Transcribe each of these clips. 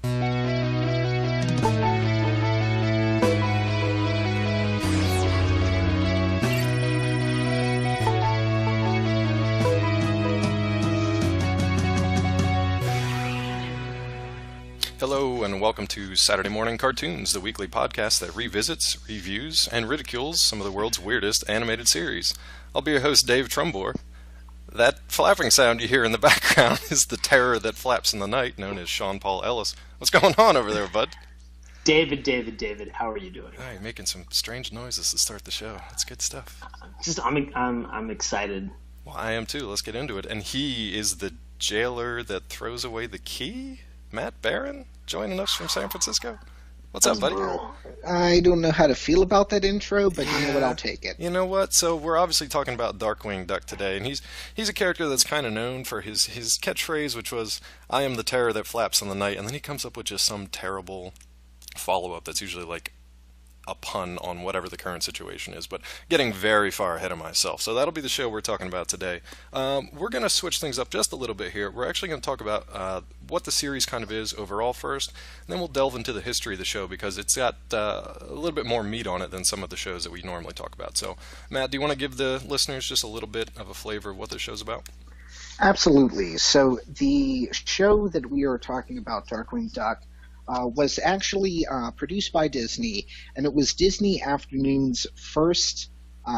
Hello and welcome to Saturday Morning Cartoons, the weekly podcast that revisits, reviews, and ridicules some of the world's weirdest animated series. I'll be your host, Dave Trumbore. That flapping sound you hear in the background is the terror that flaps in the night, known as Sean Paul Ellis. What's going on over there, bud? David, how are you doing? You're making some strange noises to start the show. That's good stuff. I'm excited. Well, I am too. Let's get into it. And he is the jailer that throws away the key? Matt Barron, joining us from San Francisco. What's up, buddy? I don't know how to feel about that intro, but you know what, I'll take it. You know what? So we're obviously talking about Darkwing Duck today, and he's a character that's kind of known for his catchphrase, which was, "I am the terror that flaps in the night," and then he comes up with just some terrible follow-up that's usually like a pun on whatever the current situation is, but getting very far ahead of myself. So that'll be the show we're talking about today. We're going to switch things up just a little bit here. We're actually going to talk about what the series kind of is overall first, and then we'll delve into the history of the show because it's got a little bit more meat on it than some of the shows that we normally talk about. So, Matt, do you want to give the listeners just a little bit of a flavor of what the show's about? Absolutely. So the show that we are talking about, Darkwing Duck, was actually produced by Disney, and it was Disney Afternoon's first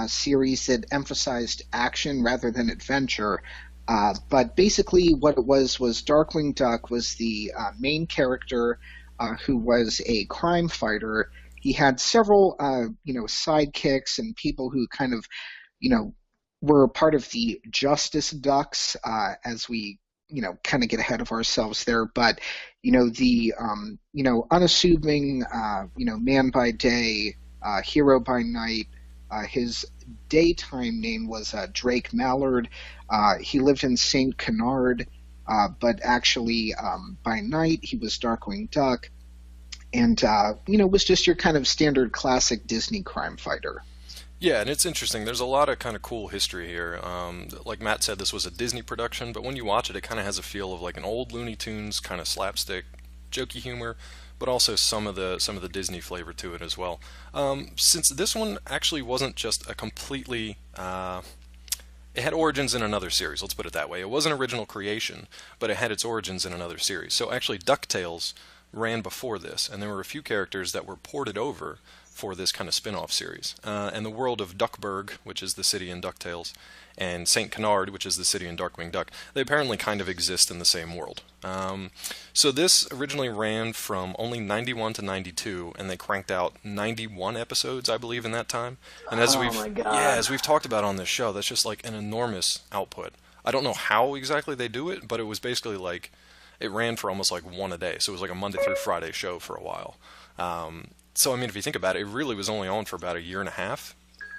series that emphasized action rather than adventure. But basically what it was Darkwing Duck was the main character who was a crime fighter. He had several, sidekicks and people who kind of, were part of the Justice Ducks as we kind of get ahead of ourselves there, but the unassuming man by day, hero by night. His daytime name was Drake Mallard. He lived in St. Canard, but actually by night he was Darkwing Duck, and was just your kind of standard classic Disney crime fighter. Yeah, and it's interesting. There's a lot of kind of cool history here. Like Matt said, this was a Disney production, but when you watch it, it kind of has a feel of like an old Looney Tunes kind of slapstick, jokey humor, but also some of the Disney flavor to it as well. Since this one actually wasn't just a completely, it had origins in another series. Let's put it that way. It was an original creation, but it had its origins in another series. So actually, DuckTales ran before this, and there were a few characters that were ported over for this kind of spin-off series. And the world of Duckburg, which is the city in DuckTales, and St. Canard, which is the city in Darkwing Duck, they apparently kind of exist in the same world. So this originally ran from only 91 to 92, and they cranked out 91 episodes, I believe, in that time. And as as we've talked about on this show, that's just like an enormous output. I don't know how exactly they do it, but it was basically like, it ran for almost like one a day. So it was like a Monday through Friday show for a while. So, I mean, if you think about it, it really was only on for about a year and a half,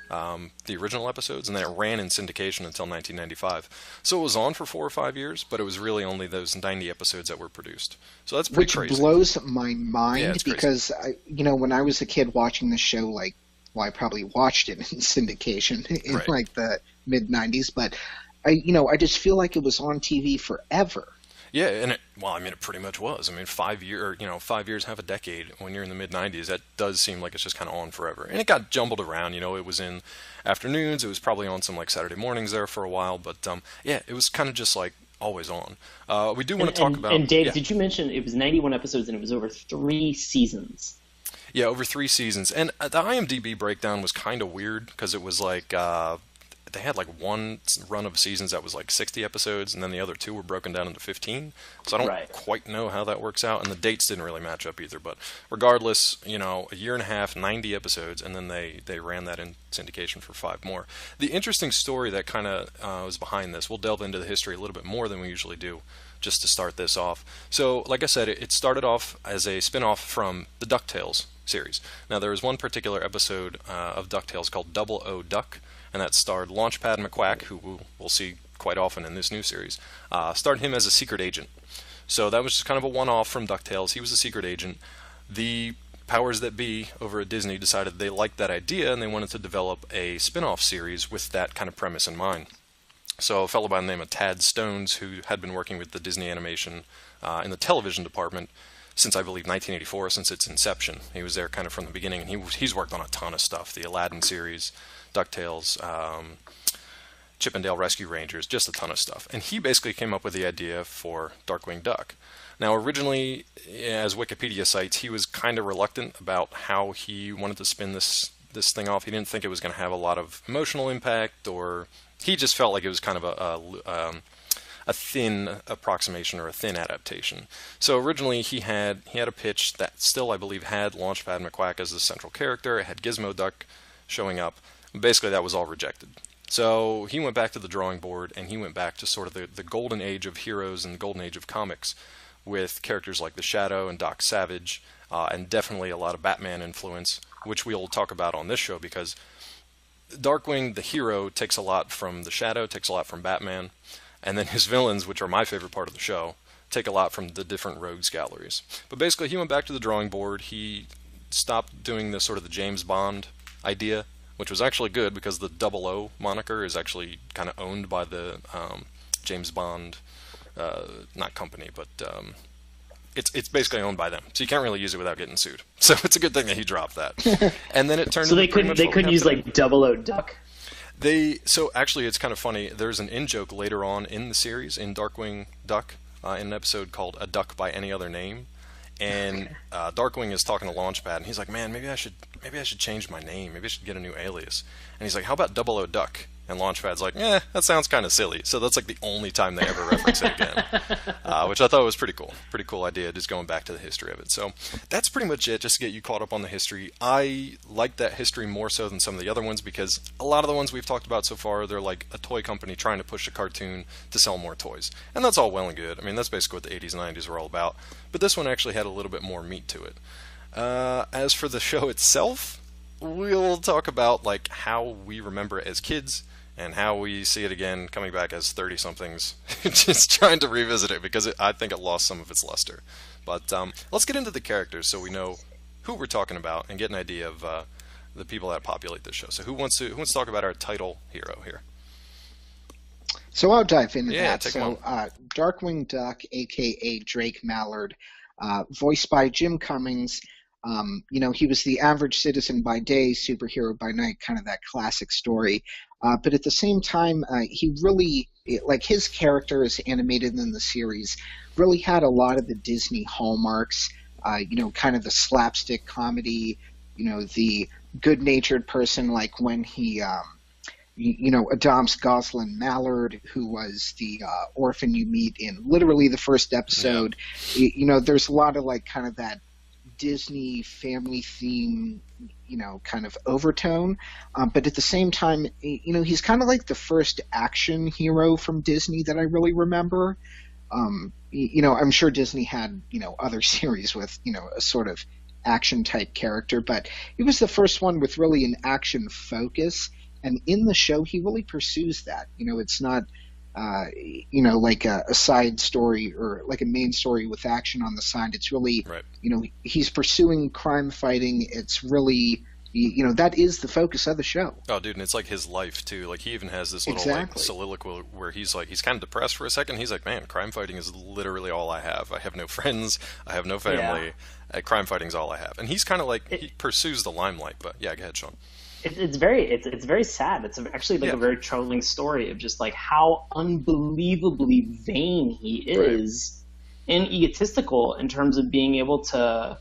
the original episodes, and then it ran in syndication until 1995. So it was on for 4 or 5 years, but it was really only those 90 episodes that were produced. So that's pretty crazy. Which blows my mind because, when I was a kid watching the show, I probably watched it in syndication in like the mid-90s, but, I just feel like it was on TV forever. Yeah, and it pretty much was. 5 years, half a decade, when you're in the mid-90s, that does seem like it's just kind of on forever. And it got jumbled around, it was in afternoons, it was probably on some like Saturday mornings there for a while, but it was kind of just like always on. We do want to talk about... And Dave, did you mention it was 91 episodes and it was over 3 seasons? Yeah, over 3 seasons. And the IMDb breakdown was kind of weird, because it was like... they had like one run of seasons that was like 60 episodes, and then the other 2 were broken down into 15. So I don't quite know how that works out, and the dates didn't really match up either. But regardless, a year and a half, 90 episodes, and then they ran that in syndication for 5 more. The interesting story that kind of was behind this, we'll delve into the history a little bit more than we usually do, just to start this off. So, like I said, it started off as a spin-off from the DuckTales series. Now, there was one particular episode of DuckTales called Double O Duck, and that starred Launchpad McQuack, who we'll see quite often in this new series. Starred him as a secret agent. So that was just kind of a one-off from DuckTales. He was a secret agent. The powers that be over at Disney decided they liked that idea, and they wanted to develop a spin-off series with that kind of premise in mind. So a fellow by the name of Tad Stones, who had been working with the Disney Animation in the television department, since I believe 1984, since its inception. He was there kind of from the beginning, and he's worked on a ton of stuff: the Aladdin series, DuckTales, Chip and Dale Rescue Rangers, just a ton of stuff. And he basically came up with the idea for Darkwing Duck. Now, originally, as Wikipedia cites, he was kind of reluctant about how he wanted to spin this thing off. He didn't think it was going to have a lot of emotional impact, or he just felt like it was kind of a thin approximation or a thin adaptation. So originally he had a pitch that still, I believe, had Launchpad McQuack as the central character. It had Gizmo Duck showing up. Basically, that was all rejected. So he went back to the drawing board, and he went back to sort of the golden age of heroes and the golden age of comics, with characters like the Shadow and Doc Savage, and definitely a lot of Batman influence, which we'll talk about on this show, because Darkwing, the hero, takes a lot from the Shadow, takes a lot from Batman, and then his villains, which are my favorite part of the show, take a lot from the different rogues galleries. But basically, he went back to the drawing board. He stopped doing the sort of the James Bond idea, which was actually good, because the 00 moniker is actually kind of owned by the James Bond, not company, but it's basically owned by them, so you can't really use it without getting sued. So it's a good thing that he dropped that. And then it turned. So they couldn't use like 00 Duck. So actually, it's kind of funny. There's an in-joke later on in the series, in Darkwing Duck, in an episode called "A Duck by Any Other Name," and Darkwing is talking to Launchpad, and he's like, "Man, maybe I should change my name. Maybe I should get a new alias." And he's like, "How about 00 Duck?" And Launchpad's like, that sounds kind of silly. So that's like the only time they ever reference it again, which I thought was pretty cool. Pretty cool idea, just going back to the history of it. So that's pretty much it, just to get you caught up on the history. I like that history more so than some of the other ones, because a lot of the ones we've talked about so far, they're like a toy company trying to push a cartoon to sell more toys. And that's all well and good. I mean, that's basically what the 80s and 90s were all about. But this one actually had a little bit more meat to it. As for the show itself, we'll talk about like how we remember it as kids, and how we see it again coming back as 30-somethings, just trying to revisit it, because I think it lost some of its luster. But let's get into the characters so we know who we're talking about and get an idea of the people that populate this show. So who wants to talk about our title hero here? So I'll dive into that. Take so Darkwing Duck, a.k.a. Drake Mallard, voiced by Jim Cummings. He was the average citizen by day, superhero by night, kind of that classic story. But at the same time, he really, like his character as animated in the series, really had a lot of the Disney hallmarks, kind of the slapstick comedy, the good-natured person, like when he, adopts Goslin Mallard, who was the orphan you meet in literally the first episode. Yeah. There's a lot of like kind of that Disney family theme, kind of overtone, but at the same time, he's kind of like the first action hero from Disney that I really remember. I'm sure Disney had, other series with, a sort of action type character, but he was the first one with really an action focus, and in the show he really pursues that. It's not like a side story or like a main story with action on the side. It's really, right. He's pursuing crime fighting. It's really, that is the focus of the show. Oh, dude, and it's like his life too. Like he even has this little like soliloquy where he's kind of depressed for a second. He's like, man, crime fighting is literally all I have. I have no friends. I have no family. Yeah. Crime fighting's all I have. And he's kind of like, he pursues the limelight. But yeah, go ahead, Sean. It's very sad. It's actually like a very troubling story of just like how unbelievably vain he is, and egotistical in terms of being able to,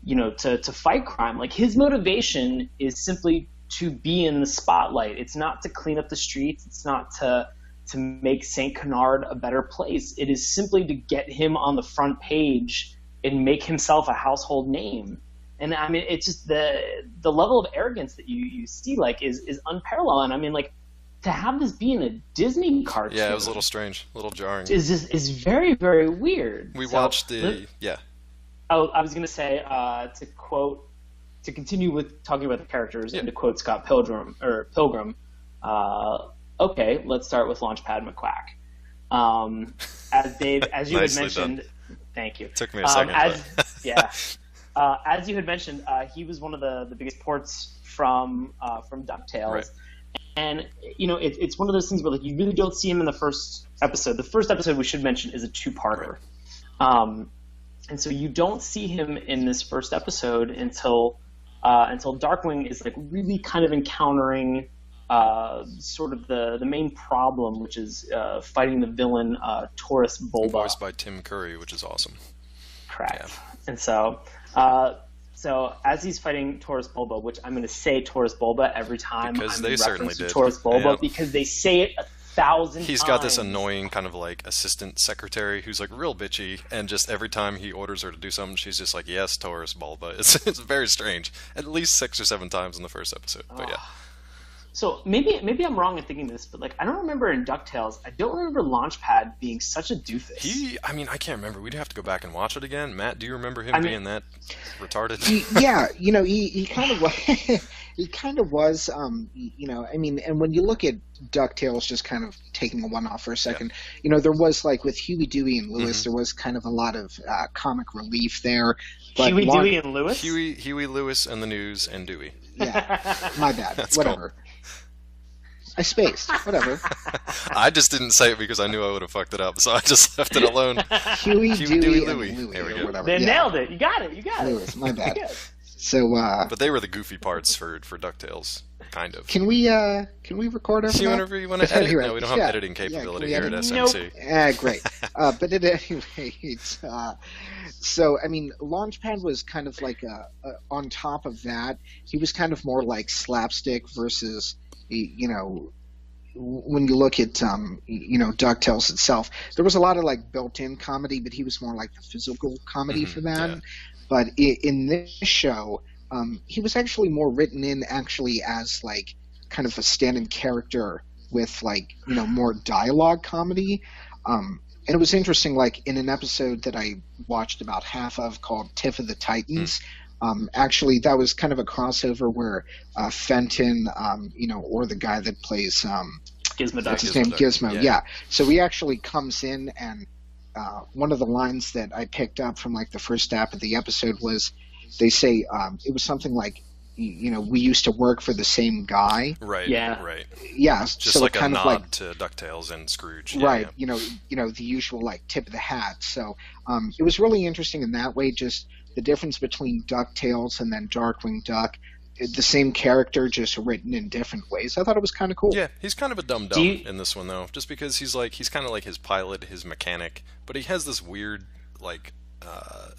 to fight crime. Like his motivation is simply to be in the spotlight. It's not to clean up the streets. It's not to make Saint Canard a better place. It is simply to get him on the front page and make himself a household name. And I mean, it's just the level of arrogance that you see like is unparalleled. And I mean, like to have this be in a Disney cartoon, it was a little strange, a little jarring. Is very, very weird. We watched Oh, I was gonna say to continue with talking about the characters and to quote Scott Pilgrim. Okay, let's start with Launchpad McQuack. As you had mentioned, thank you. It took me a second. As you had mentioned, he was one of the biggest ports from DuckTales. Right. And, it's one of those things where like you really don't see him in the first episode. The first episode, we should mention, is a two-parter. Right. And so you don't see him in this first episode until Darkwing is like really kind of encountering sort of the main problem, which is fighting the villain Taurus Bulba, voiced by Tim Curry, which is awesome. Correct. Yeah. And so as he's fighting Taurus Bulba, which I'm going to say Taurus Bulba every time because I'm they in certainly reference to did. Taurus Bulba, Yeah. because they say it 1,000 times. He's got this annoying kind of like assistant secretary who's like real bitchy, and just every time he orders her to do something, she's just like, yes, Taurus Bulba. It's very strange. At least 6 or 7 times in the first episode. But yeah. So maybe I'm wrong in thinking this, but like I don't remember in DuckTales, I don't remember Launchpad being such a doofus. I can't remember. We'd have to go back and watch it again. Matt, do you remember him being that retarded? Yeah, he kind of was. He kind of was. And when you look at DuckTales, just kind of taking a one off for a second, there was like with Huey, Dewey, and Louis, there was kind of a lot of comic relief there. But Huey, Dewey, and Louis. Huey, Lewis, and the News, and Dewey. Yeah, my bad. That's whatever. Cool. I spaced. Whatever. I just didn't say it because I knew I would have fucked it up, so I just left it alone. Huey, Dewey, Louie. There we go. Whatever. They nailed it. You got it. Lewis, my bad. So, but they were the goofy parts for DuckTales, kind of. Can we record over See that? whenever you want to edit. No, we don't have editing capability here at SMC. Nope. Great. But at any rate, so I mean, Launchpad was kind of like on top of that. He was kind of more like slapstick versus, when you look at DuckTales itself, there was a lot of like built-in comedy, but he was more like the physical comedy for that. Yeah. But in this show, he was actually more written in actually as like kind of a stand-in character with like more dialogue comedy. And it was interesting, like in an episode that I watched about half of called Tiff of the Titans. Actually, that was kind of a crossover where Fenton, or the guy that plays Gizmo. What's his name? Gizmo. Yeah. So he actually comes in, and one of the lines that I picked up from like the first half of the episode was, they say it was something like, we used to work for the same guy. Right. Yeah. Right. Yeah. Just so like kind a of nod like, to DuckTales and Scrooge. Right. Yeah. The usual like tip of the hat. So it was really interesting in that way. Just the difference between DuckTales and then Darkwing Duck. The same character, just written in different ways. I thought it was kind of cool. Yeah, he's kind of a dumb in this one though, just because he's kind of like his pilot, his mechanic, but he has this weird like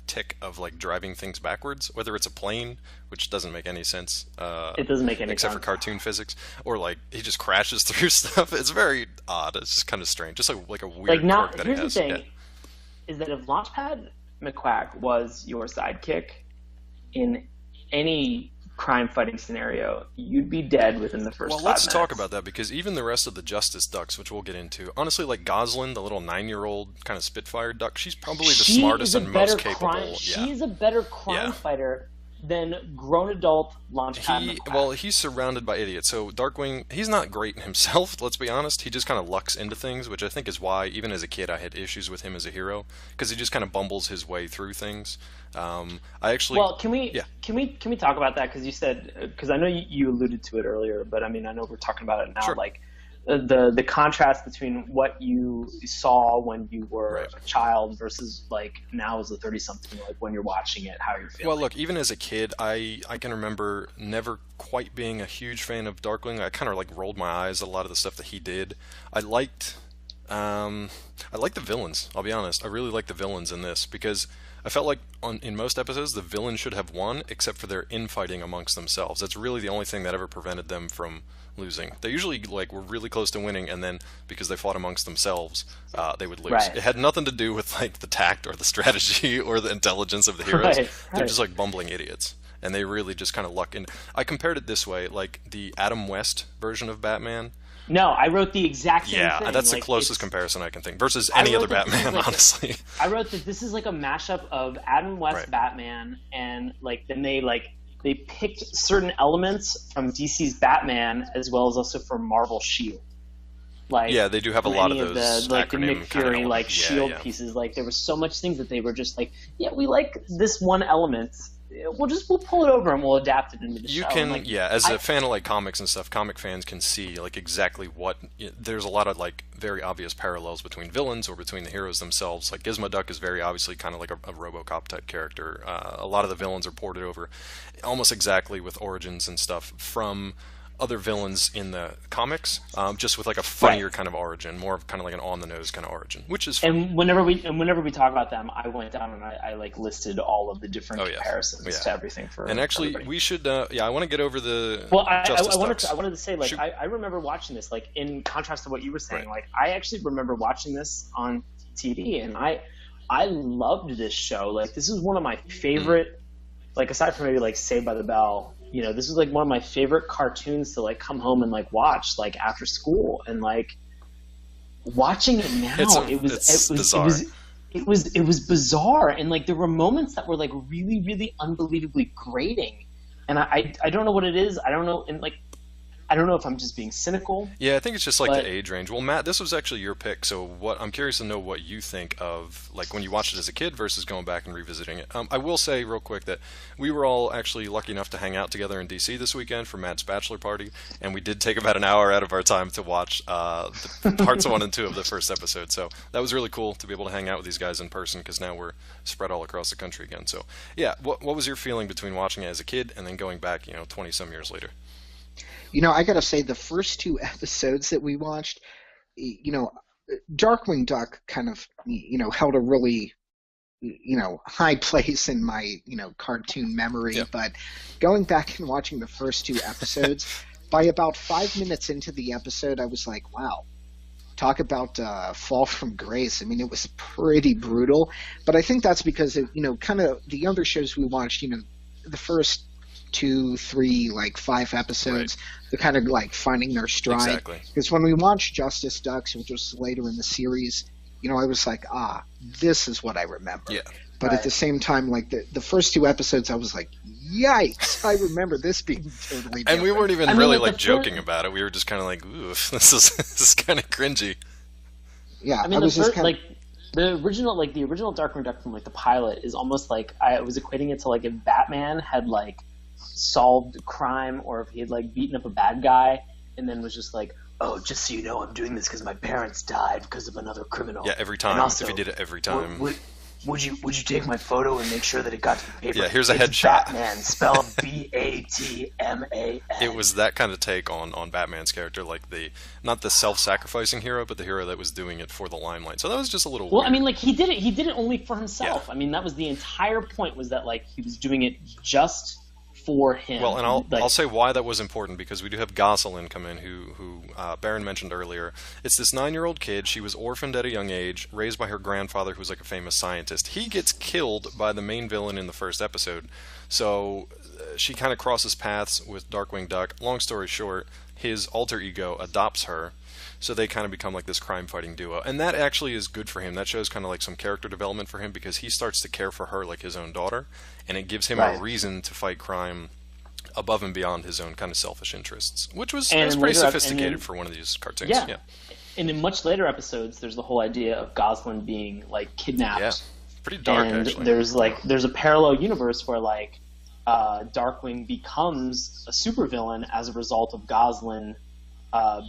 tick of like driving things backwards, whether it's a plane, which doesn't make any sense. It doesn't make any except sense. for cartoon physics, or like he just crashes through stuff. It's very odd. It's just kind of strange, just like a weird quirk that he has. Here's the thing, is that if Launchpad McQuack was your sidekick in any crime fighting scenario, you'd be dead within the first 5 minutes. Well, let's talk about that, because even the rest of the Justice Ducks, which we'll get into, honestly, like Goslin, the little 9-year-old kind of Spitfire duck, she's probably the smartest and most capable. She's a better crime fighter than grown adult Launchpad McQuack. Well, he's surrounded by idiots. So Darkwing, he's not great himself, let's be honest. He just kind of lucks into things, which I think is why, even as a kid, I had issues with him as a hero, because he just kind of bumbles his way through things. Can we talk about that? Because you said, because I know you alluded to it earlier, but I mean, I know we're talking about it now. Sure. Like the contrast between what you saw when you were a child versus like now as a 30-something, like when you're watching it, how you're feeling. Well, look, even as a kid, I can remember never quite being a huge fan of Darkwing. I kind of like rolled my eyes at a lot of the stuff that he did. I liked the villains. I'll be honest. I really liked the villains in this, because I felt like in most episodes the villain should have won, except for their infighting amongst themselves. That's really the only thing that ever prevented them from losing. They usually were really close to winning, and then because they fought amongst themselves, they would lose. Right. It had nothing to do with like the tact or the strategy or the intelligence of the heroes. They're just like bumbling idiots, and they really just kind of luck. And I compared it this way, like the Adam West version of Batman. No, I wrote the exact same thing. Yeah, that's the closest comparison I can think, versus any other Batman, honestly. I wrote that this is like a mashup of Adam West Batman, and then they picked certain elements from DC's Batman as well as also from Marvel Shield. They do have a lot of those the Nick Fury Shield pieces. Like there was so much things that they were just like, yeah, we like this one element we'll pull it over and we'll adapt it into the You show. can, Like, as a fan of like comics and stuff, comic fans can see like exactly what. There's a lot of like very obvious parallels between villains or between the heroes themselves. Like Gizmo Duck is very obviously kind of like a RoboCop type character. A lot of the villains are ported over almost exactly with origins and stuff from other villains in the comics, just with like a funnier kind of origin, more of kind of like an on the nose kind of origin, which is fun. And whenever we talk about them, I went down and I like listed all of the different comparisons to everything for. And actually, everybody. We should. I want to get over the. Well, I Ducks. wanted to say, like, I remember watching this, like, in contrast to what you were saying. Like, I actually remember watching this on TV, and I loved this show. Like, this is one of my favorite. Like, aside from maybe like Saved by the Bell. You know, this is like one of my favorite cartoons to like come home and like watch like after school, and like watching it now, it was bizarre, and like there were moments that were like really, really unbelievably grating, and I don't know what it is. I don't know, and like I don't know if I'm just being cynical. Yeah, I think it's just like the age range. Well, Matt, this was actually your pick, so I'm curious to know what you think of like when you watched it as a kid versus going back and revisiting it. I will say real quick that we were all actually lucky enough to hang out together in DC this weekend for Matt's bachelor party, and we did take about an hour out of our time to watch the parts 1 and 2 of the first episode. So that was really cool to be able to hang out with these guys in person because now we're spread all across the country again. So yeah, what was your feeling between watching it as a kid and then going back, 20 some years later? I got to say, the first 2 episodes that we watched, Darkwing Duck kind of, held a really, high place in my, cartoon memory. Yeah. But going back and watching the first 2 episodes, by about 5 minutes into the episode, I was like, wow, talk about fall from grace. I mean, it was pretty brutal. But I think that's because, kind of the other shows we watched, the first 2, 3, like 5 episodes, they're kind of like finding their stride. Exactly. Because when we watched Justice Ducks, which was later in the series, I was like, this is what I remember. Yeah. But at the same time, like the first 2 episodes, I was like, yikes! I remember this being totally different. And we weren't even really like joking about it. We were just kind of like, ooh, this is kind of cringy. Yeah, I mean, the original Darkwing Duck from like the pilot is almost like I was equating it to like if Batman had like solved crime, or if he had like beaten up a bad guy and then was just like, oh, just so you know, I'm doing this because my parents died because of another criminal. Yeah, every time. Also, if he did it every time. Would you take my photo and make sure that it got to the paper? Yeah, here's a headshot. Batman, spelled Batman. It was that kind of take on Batman's character, like not the self-sacrificing hero, but the hero that was doing it for the limelight. So that was just a little weird. I mean, like he did it only for himself. Yeah. I mean, that was the entire point, was that like he was doing it just for him. Well, and I'll say why that was important, because we do have Gosselin come in, who Baron mentioned earlier. It's this 9-year-old kid. She was orphaned at a young age, raised by her grandfather, who's like a famous scientist. He gets killed by the main villain in the first episode, so she kind of crosses paths with Darkwing Duck. Long story short, his alter ego adopts her, so they kind of become like this crime-fighting duo. And that actually is good for him. That shows kind of like some character development for him, because he starts to care for her like his own daughter, and it gives him a reason to fight crime above and beyond his own kind of selfish interests, which was pretty sophisticated for one of these cartoons. Yeah. And in much later episodes, there's the whole idea of Gosselin being like kidnapped. Yeah, pretty dark, and actually. There's a parallel universe where like Darkwing becomes a supervillain as a result of Gosselin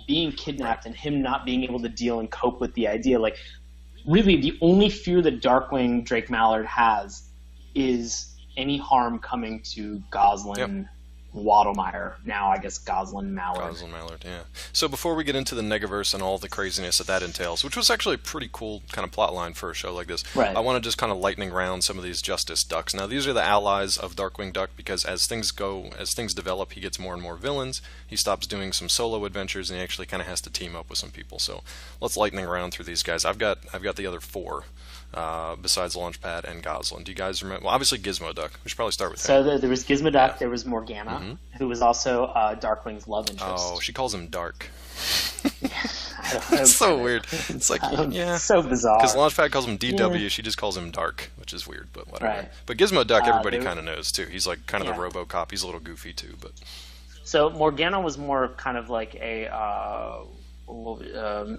being kidnapped and him not being able to deal and cope with the idea. Like, really, the only fear that Darkwing Drake Mallard has is any harm coming to Gosselin Waddlemeyer. Now, I guess Gosselin Mallard. Gosselin Mallard, yeah. So before we get into the Negaverse and all the craziness that entails, which was actually a pretty cool kind of plot line for a show like this, I want to just kind of lightning round some of these Justice Ducks. Now, these are the allies of Darkwing Duck, because as things develop, he gets more and more villains. He stops doing some solo adventures, and he actually kind of has to team up with some people. So let's lightning round through these guys. I've got the other 4. Besides Launchpad and Gosselin. Do you guys remember? Well, obviously Gizmo Duck. We should probably start with him. So there was Gizmo Duck, there was Morgana, who was also Darkwing's love interest. Oh, she calls him Dark. It's so weird. It's like, so bizarre. Because Launchpad calls him DW, she just calls him Dark, which is weird, but whatever. Right. But Gizmo Duck, everybody kind of knows, too. He's like kind of the RoboCop. He's a little goofy, too, but... So Morgana was more kind of like a...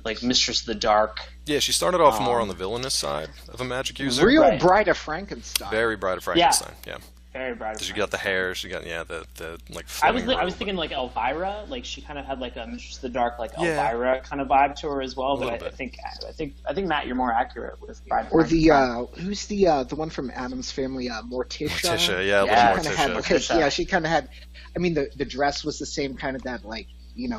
like Mistress of the Dark. Yeah, she started off more on the villainous side of a magic user. Real Bride of Frankenstein. Very Bride of Frankenstein, yeah. Very Bride of She Frankenstein. got the hair. She got the like. I was flowing I was robe. thinking like Elvira, like she kind of had like a Mistress of the Dark, like Yeah. Elvira kind of vibe to her as well. But little I bit. think Matt, you're more accurate with Bride of Or Frankenstein. who's the one from Adam's Family, Morticia? Morticia, Yeah, yeah, She little kind of had, Morticia. yeah, she kind of had. I mean, the dress was the same kind of that, like,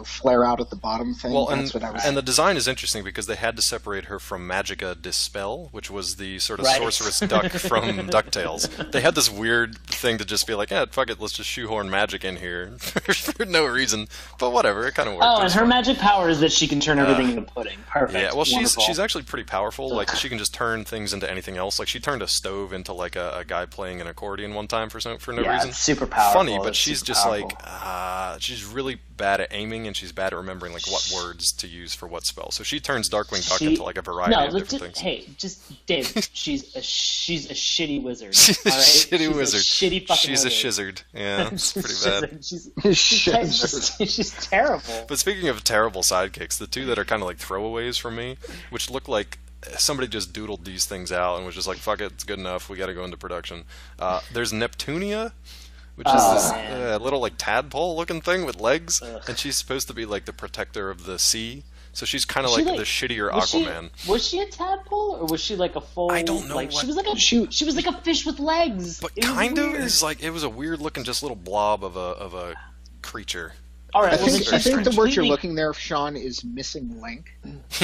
flare out at the bottom thing. Well, That's what I was. and the design is interesting because they had to separate her from Magica Dispel, which was the sort of Right. sorceress duck from DuckTales. They had this weird thing to just be like, yeah, fuck it, let's just shoehorn magic in here for no reason. But whatever, it kind of worked. Oh, It and was her fun. magic power is that she can turn everything into pudding. Perfect. Yeah, well, Wonderful. she's actually pretty powerful. Like, she can just turn things into anything else. Like, she turned a stove into like a guy playing an accordion one time for no Yeah, reason. it's super powerful. Funny, but It's she's super just powerful. like she's really bad at aiming, and she's bad at remembering like what words to use for what spell. So she turns Darkwing Duck into like a variety of look, different just, things. Hey, just Dave. She's a shitty wizard. She's a all right? shitty she's wizard. A shitty fucking She's a wizard. shizzard. Yeah, it's She's pretty bad. She's terrible. But speaking of terrible sidekicks, the two that are kind of like throwaways for me, which look like somebody just doodled these things out and was just like, fuck it, it's good enough, we got to go into production. There's Neptunia, which is this man. little like tadpole looking thing with legs, and she's supposed to be like the protector of the sea. So she's kind of Was she, like like- the shittier Was she, Aquaman. was she a tadpole or was she like a full? I don't know Like what- she was like a She was like a fish with legs. But It was kind of weird. is like it was a weird looking just little blob of a creature. All right, I well, think, then I she's think the word you're completely- looking there, Sean, is missing link.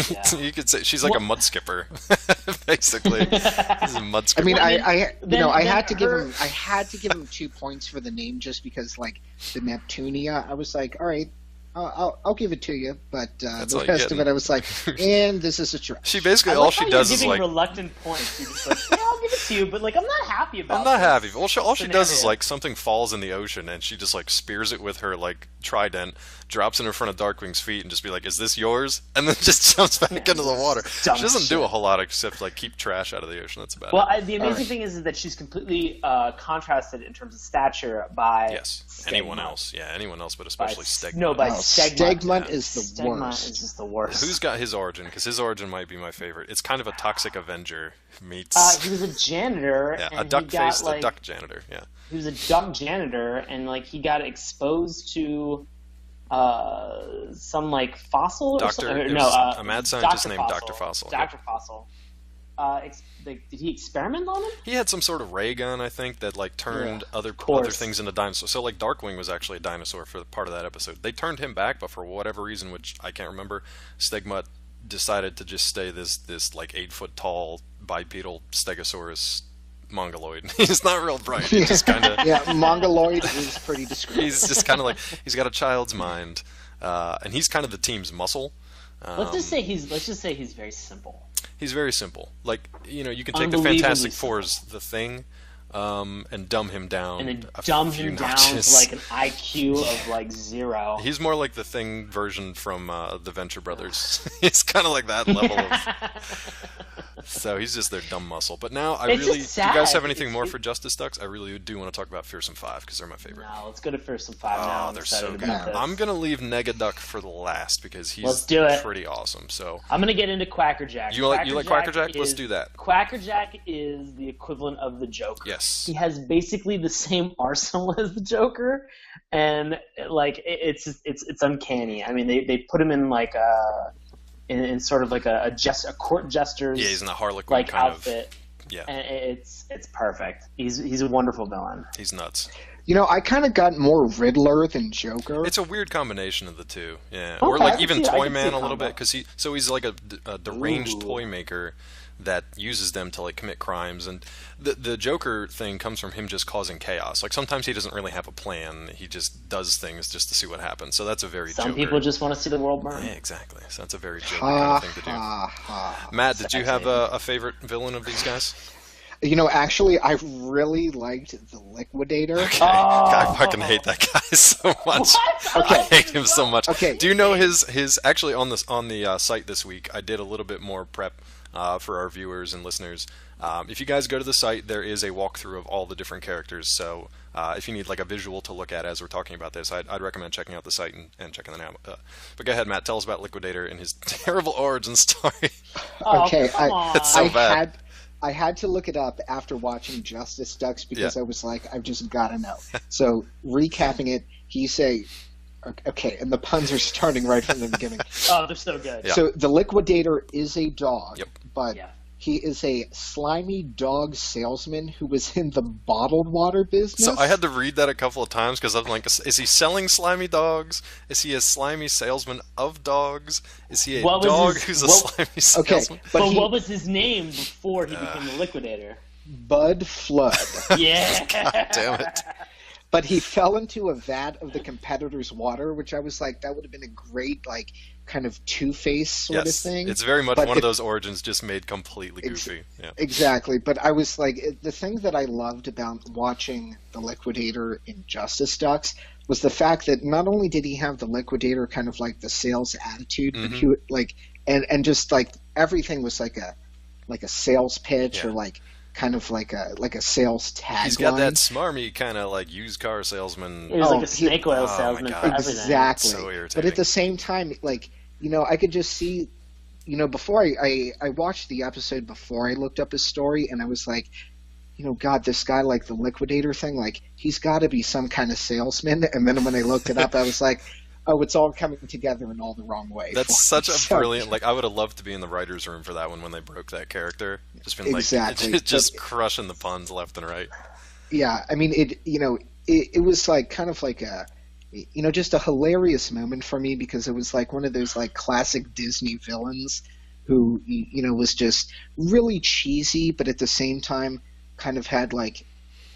Yeah. You could say she's like a Well- mud skipper, basically. She's a mud I skipper. mean, Well, I mean, I then had to give her- him, I had to give him 2 points for the name just because, like, the Neptunia. I was like, all right, I'll give it to you, but the all you rest get. of it, I was like, and this is a trash. She basically I all like she how does you're is giving like reluctant points. You're just like, yeah, I'll give it to you, but like I'm not happy about. I'm not this happy. Well, all she does is scenario. like something falls in the ocean, and she just like spears it with her like trident, drops it in front of Darkwing's feet, and just be like, "Is this yours?" And then just jumps back into the water. dumb She doesn't do shit. a whole lot except like keep trash out of the ocean. That's about Well, it. the amazing thing is that she's completely contrasted in terms of stature by Yes, Stegma. anyone else? Yeah, anyone else, but By, especially Stegma. No, by Oh, Stegma. Stegma is the Stegma worst. is just the worst. Who's got his origin? Because his origin might be my favorite. It's kind of a toxic Avenger meets He was a janitor, yeah, and a duck he got faced like a duck janitor. Yeah, he was a duck janitor, and like he got exposed to some like fossil or Doctor. something. It No, was a mad scientist Dr. named Fossil. Dr. Fossil. Dr. Fossil. Did he experiment on him? He had some sort of ray gun, I think, that like turned other course. things into dinosaurs. So like Darkwing was actually a dinosaur for part of that episode. They turned him back, but for whatever reason, which I can't remember, Stegma decided to just stay this like 8 foot tall bipedal Stegosaurus mongoloid. He's not real bright. He's just kind of Yeah, Mongoloid is pretty descriptive. he's just kind of like he's got a child's mind, and he's kind of the team's muscle. Let's just say he's very simple. He's very simple. Like, you know, you can take the Unbelievably Fantastic simple. Four's The Thing, and dumb him down. And then a dumb few him down notches. to like an IQ of like 0. He's more like the Thing version from the Venture Brothers. He's kind of like that level of. So he's just their dumb muscle. But now I It's really. just Do you guys sad. have anything more for Justice Ducks? I really do want to talk about Fearsome Five because they're my favorite. No, let's go to Fearsome 5 now. Oh, I'm they're excited so good. about this. I'm gonna leave Negaduck for the last because he's Let's do it. pretty awesome. So I'm gonna get into Quackerjack. you like Quackerjack? Let's is- do that. Quackerjack is the equivalent of the Joker. Yes. He has basically the same arsenal as the Joker, and like it's uncanny. I mean, they put him in like in sort of like a court jester's Yeah, he's in the Harlequin like kind outfit, of. Yeah, and it's perfect. He's a wonderful villain. he's nuts. I kind of got more Riddler than Joker. It's a weird combination of the two, yeah. Okay, Or I like can even see- I Toy can see Man a a little combo. bit because he's like a deranged Ooh. toy maker that uses them to like commit crimes, and the Joker thing comes from him just causing chaos. Like sometimes he doesn't really have a plan; he just does things just to see what happens. So that's a very Some Joker. people just want to see the world burn. Yeah, exactly. So that's a very Joker ha, kind of thing to do. ha, ha. Matt, did you have a favorite villain of these guys? Actually, I really liked the Liquidator. Okay, I fucking hate that guy so much. What? I hate him so much. Okay. Do you know his actually on the site this week? I did a little bit more prep for our viewers and listeners. If you guys go to the site, there is a walkthrough of all the different characters. So if you need like a visual to look at as we're talking about this, I'd recommend checking out the site and checking them out. But go ahead, Matt. Tell us about Liquidator and his terrible origin story. Oh, Okay, come on. It's so I bad. had I had to look it up after watching Justice Ducks because Yeah. I was like, I've just got to know. So recapping it, he say, okay, and the puns are starting right from the beginning. Oh, they're so good. Yeah. So the Liquidator is a dog, Yep. but Yeah. he is a slimy dog salesman who was in the bottled water business. So I had to read that a couple of times because I'm like, is he selling slimy dogs? Is he a slimy salesman of dogs? Is he a dog who's a slimy salesman? but what was his name before he became the Liquidator? Bud Flood. Yeah. God damn it. But he fell into a vat of the competitor's water, which I was like, that would have been a great, like, kind of Two-Face sort of thing. It's very much But one of those origins just made completely goofy. Yeah. Exactly. But I was like, the thing that I loved about watching the Liquidator in Justice Ducks was the fact that not only did he have the Liquidator kind of like the sales attitude, but he would, like, and just like everything was like a sales pitch or like kind of like a sales tagline. He's got that smarmy kind of like used car salesman. He was like a snake oil salesman my for God. everything. Exactly. So irritating. But at the same time, like, you know, I could just see, you know, before I watched the episode before I looked up his story, and I was like, you know, God, this guy, like the Liquidator thing, like, he's got to be some kind of salesman. And then when I looked it up, I was like, oh, it's all coming together in all the wrong way. That's such a brilliant, like, I would have loved to be in the writer's room for that one when they broke that character. Just been like, Exactly. just crushing the puns left and right. Yeah, I mean, it was like kind of like a, you know, just a hilarious moment for me because it was like one of those like classic Disney villains who, you know, was just really cheesy, but at the same time kind of had like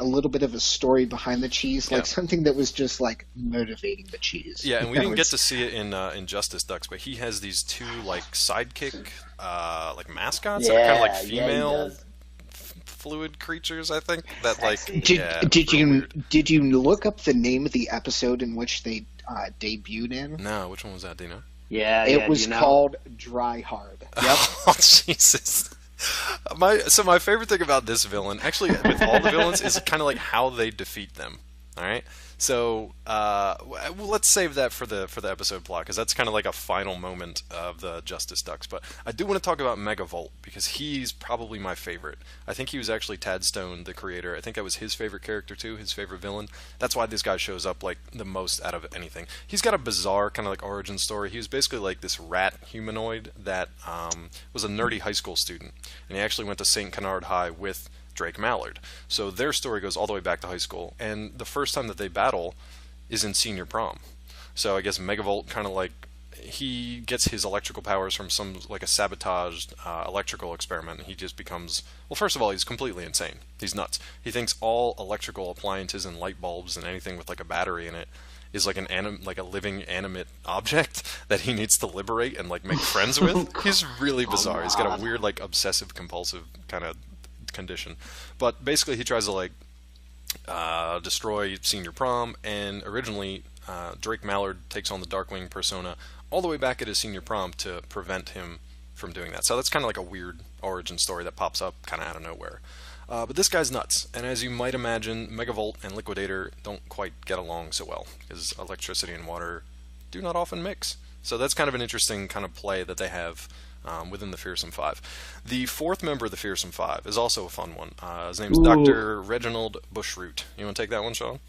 a little bit of a story behind the cheese, like something that was just like motivating the cheese. Yeah, and we didn't get to see it in Justice Ducks, but he has these two like sidekick like mascots that are kind of like female fluid creatures, I think. That like Did you look up the name of the episode in which they debuted in? No, which one was that? Do you know? Yeah, it was called Dry Hard. Yep. Oh Jesus. My favorite thing about this villain, actually with all the villains, is kind of like how they defeat them. All right, so let's save that for the episode plot because that's kind of like a final moment of the Justice Ducks. But I do want to talk about Megavolt because he's probably my favorite. I think he was actually Tad Stone, the creator. I think that was his favorite character too, his favorite villain. That's why this guy shows up like the most out of anything. He's got a bizarre kind of like origin story. He was basically like this rat humanoid that was a nerdy high school student, and he actually went to St. Canard High with Drake Mallard. So their story goes all the way back to high school, and the first time that they battle is in senior prom. So I guess Megavolt kind of like he gets his electrical powers from some like a sabotaged electrical experiment. He just becomes, well, first of all, he's completely insane. He's nuts. He thinks all electrical appliances and light bulbs and anything with like a battery in it is like like a living animate object that he needs to liberate and like make friends with. He's really bizarre. He's got a weird like obsessive compulsive kind of condition, but basically he tries to like destroy senior prom, and originally Drake Mallard takes on the Darkwing persona all the way back at his senior prom to prevent him from doing that. So that's kind of like a weird origin story that pops up kind of out of nowhere. But this guy's nuts, and as you might imagine, Megavolt and Liquidator don't quite get along so well because electricity and water do not often mix. So that's kind of an interesting kind of play that they have within the Fearsome Five. The fourth member of the Fearsome Five is also a fun one. His name's Dr. Reginald Bushroot. You want to take that one, Sean?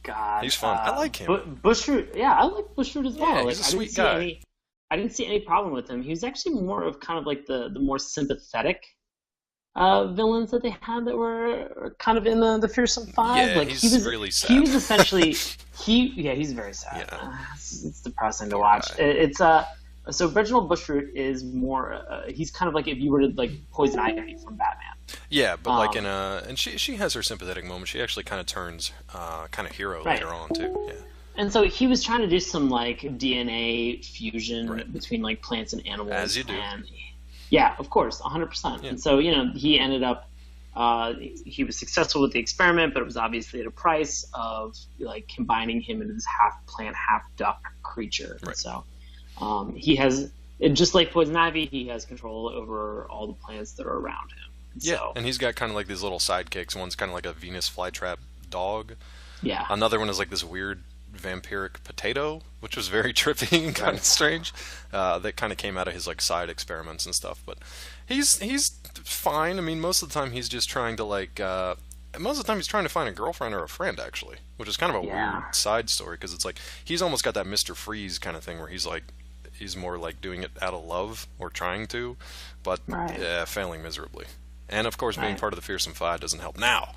God, he's fun. I like him. Bushroot, yeah, I like Bushroot as well. Yeah, like, he's a sweet guy. I didn't see any problem with him. He was actually more of kind of like the more sympathetic villains that they had that were kind of in the Fearsome Five. Yeah, like he's he was really sad. He was essentially he's very sad. Yeah. It's depressing to watch. So Reginald Bushroot is more. He's kind of like if you were to like Poison Ivy from Batman. Yeah, but like and she has her sympathetic moment. She actually kind of turns kind of hero later on too. Yeah. And so he was trying to do some like DNA fusion between like plants and animals. As you do. And, yeah, of course, 100%. Yeah. And so he ended up. He was successful with the experiment, but it was obviously at a price of like combining him into this half plant, half duck creature. Right. So he has, just like Poison Ivy, he has control over all the plants that are around him. Yeah, and he's got kind of like these little sidekicks. One's kind of like a Venus flytrap dog. Yeah. Another one is like this weird vampiric potato, which was very trippy and kind of strange. That kind of came out of his like side experiments and stuff. But he's fine. I mean, most of the time he's just trying to like. Most of the time he's trying to find a girlfriend or a friend, actually, which is kind of a weird side story because it's like he's almost got that Mr. Freeze kind of thing where he's more like doing it out of love or trying to, but failing miserably. And of course, being part of the Fearsome Five doesn't help. Now,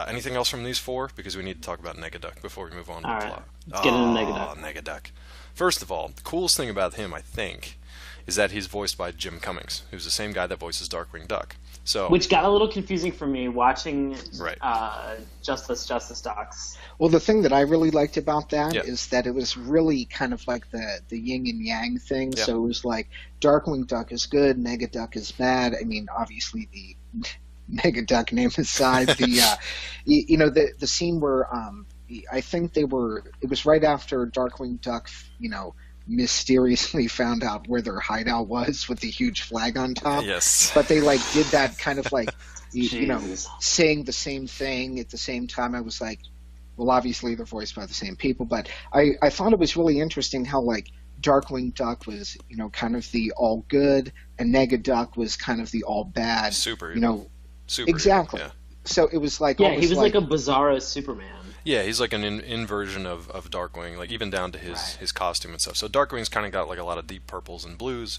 anything else from these four? Because we need to talk about Negaduck before we move on to the plot. Let's get into Negaduck. Negaduck. First of all, the coolest thing about him, I think, is that he's voiced by Jim Cummings, who's the same guy that voices Darkwing Duck. So, which got a little confusing for me watching Justice Ducks. Well, the thing that I really liked about that is that it was really kind of like the yin and yang thing. So it was like Darkwing Duck is good, Negaduck is bad. I mean, obviously the Negaduck name aside, the scene where I think it was right after Darkwing Duck, mysteriously found out where their hideout was with the huge flag on top. Yes. But they like did that kind of like, saying the same thing at the same time. I was like, well, obviously they're voiced by the same people, but I thought it was really interesting how like Darkwing Duck was, kind of the all good, and Negaduck was kind of the all bad. Super. Super. Exactly. Yeah. So it was like he was like a bizarro Superman. Yeah, he's like an inversion of Darkwing, like even down to his costume and stuff. So Darkwing's kind of got like a lot of deep purples and blues.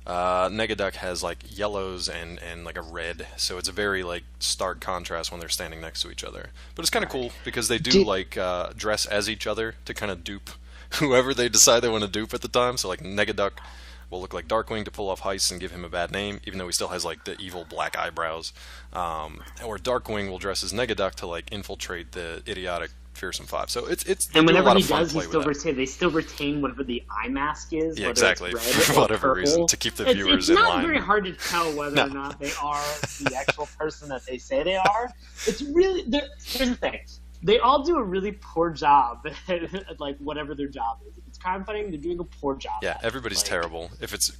Negaduck has like yellows and like a red, so it's a very like stark contrast when they're standing next to each other. But it's kind of cool because they do like dress as each other to kind of dupe whoever they decide they want to dupe at the time. So like Negaduck will look like Darkwing to pull off heists and give him a bad name, even though he still has like the evil black eyebrows. Or Darkwing will dress as Negaduck to like infiltrate the idiotic Fearsome Five. So it's and whenever he does, they still retain whatever the eye mask is. Yeah, exactly. For whatever reason, to keep the viewers in line. It's not very hard to tell whether or not they are the actual person that they say they are. It's really here's the thing. They all do a really poor job at like whatever their job is. If it's crime fighting, they're doing a poor job. Yeah, everybody's terrible. If it's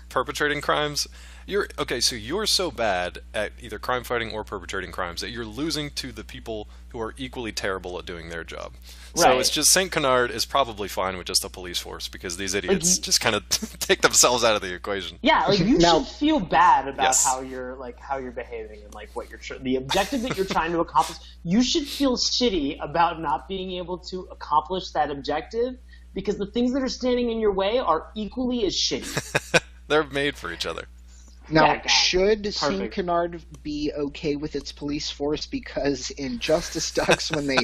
perpetrating crimes, you're so bad at either crime fighting or perpetrating crimes that you're losing to the people who are equally terrible at doing their job. So it's just Saint Canard is probably fine with just a police force because these idiots just kind of take themselves out of the equation. Yeah, like you should feel bad about how you're behaving and like what the objective that you're trying to accomplish. You should feel shitty about not being able to accomplish that objective because the things that are standing in your way are equally as shitty. They're made for each other. Now, should Saint Canard be okay with its police force? Because in Justice Ducks, when they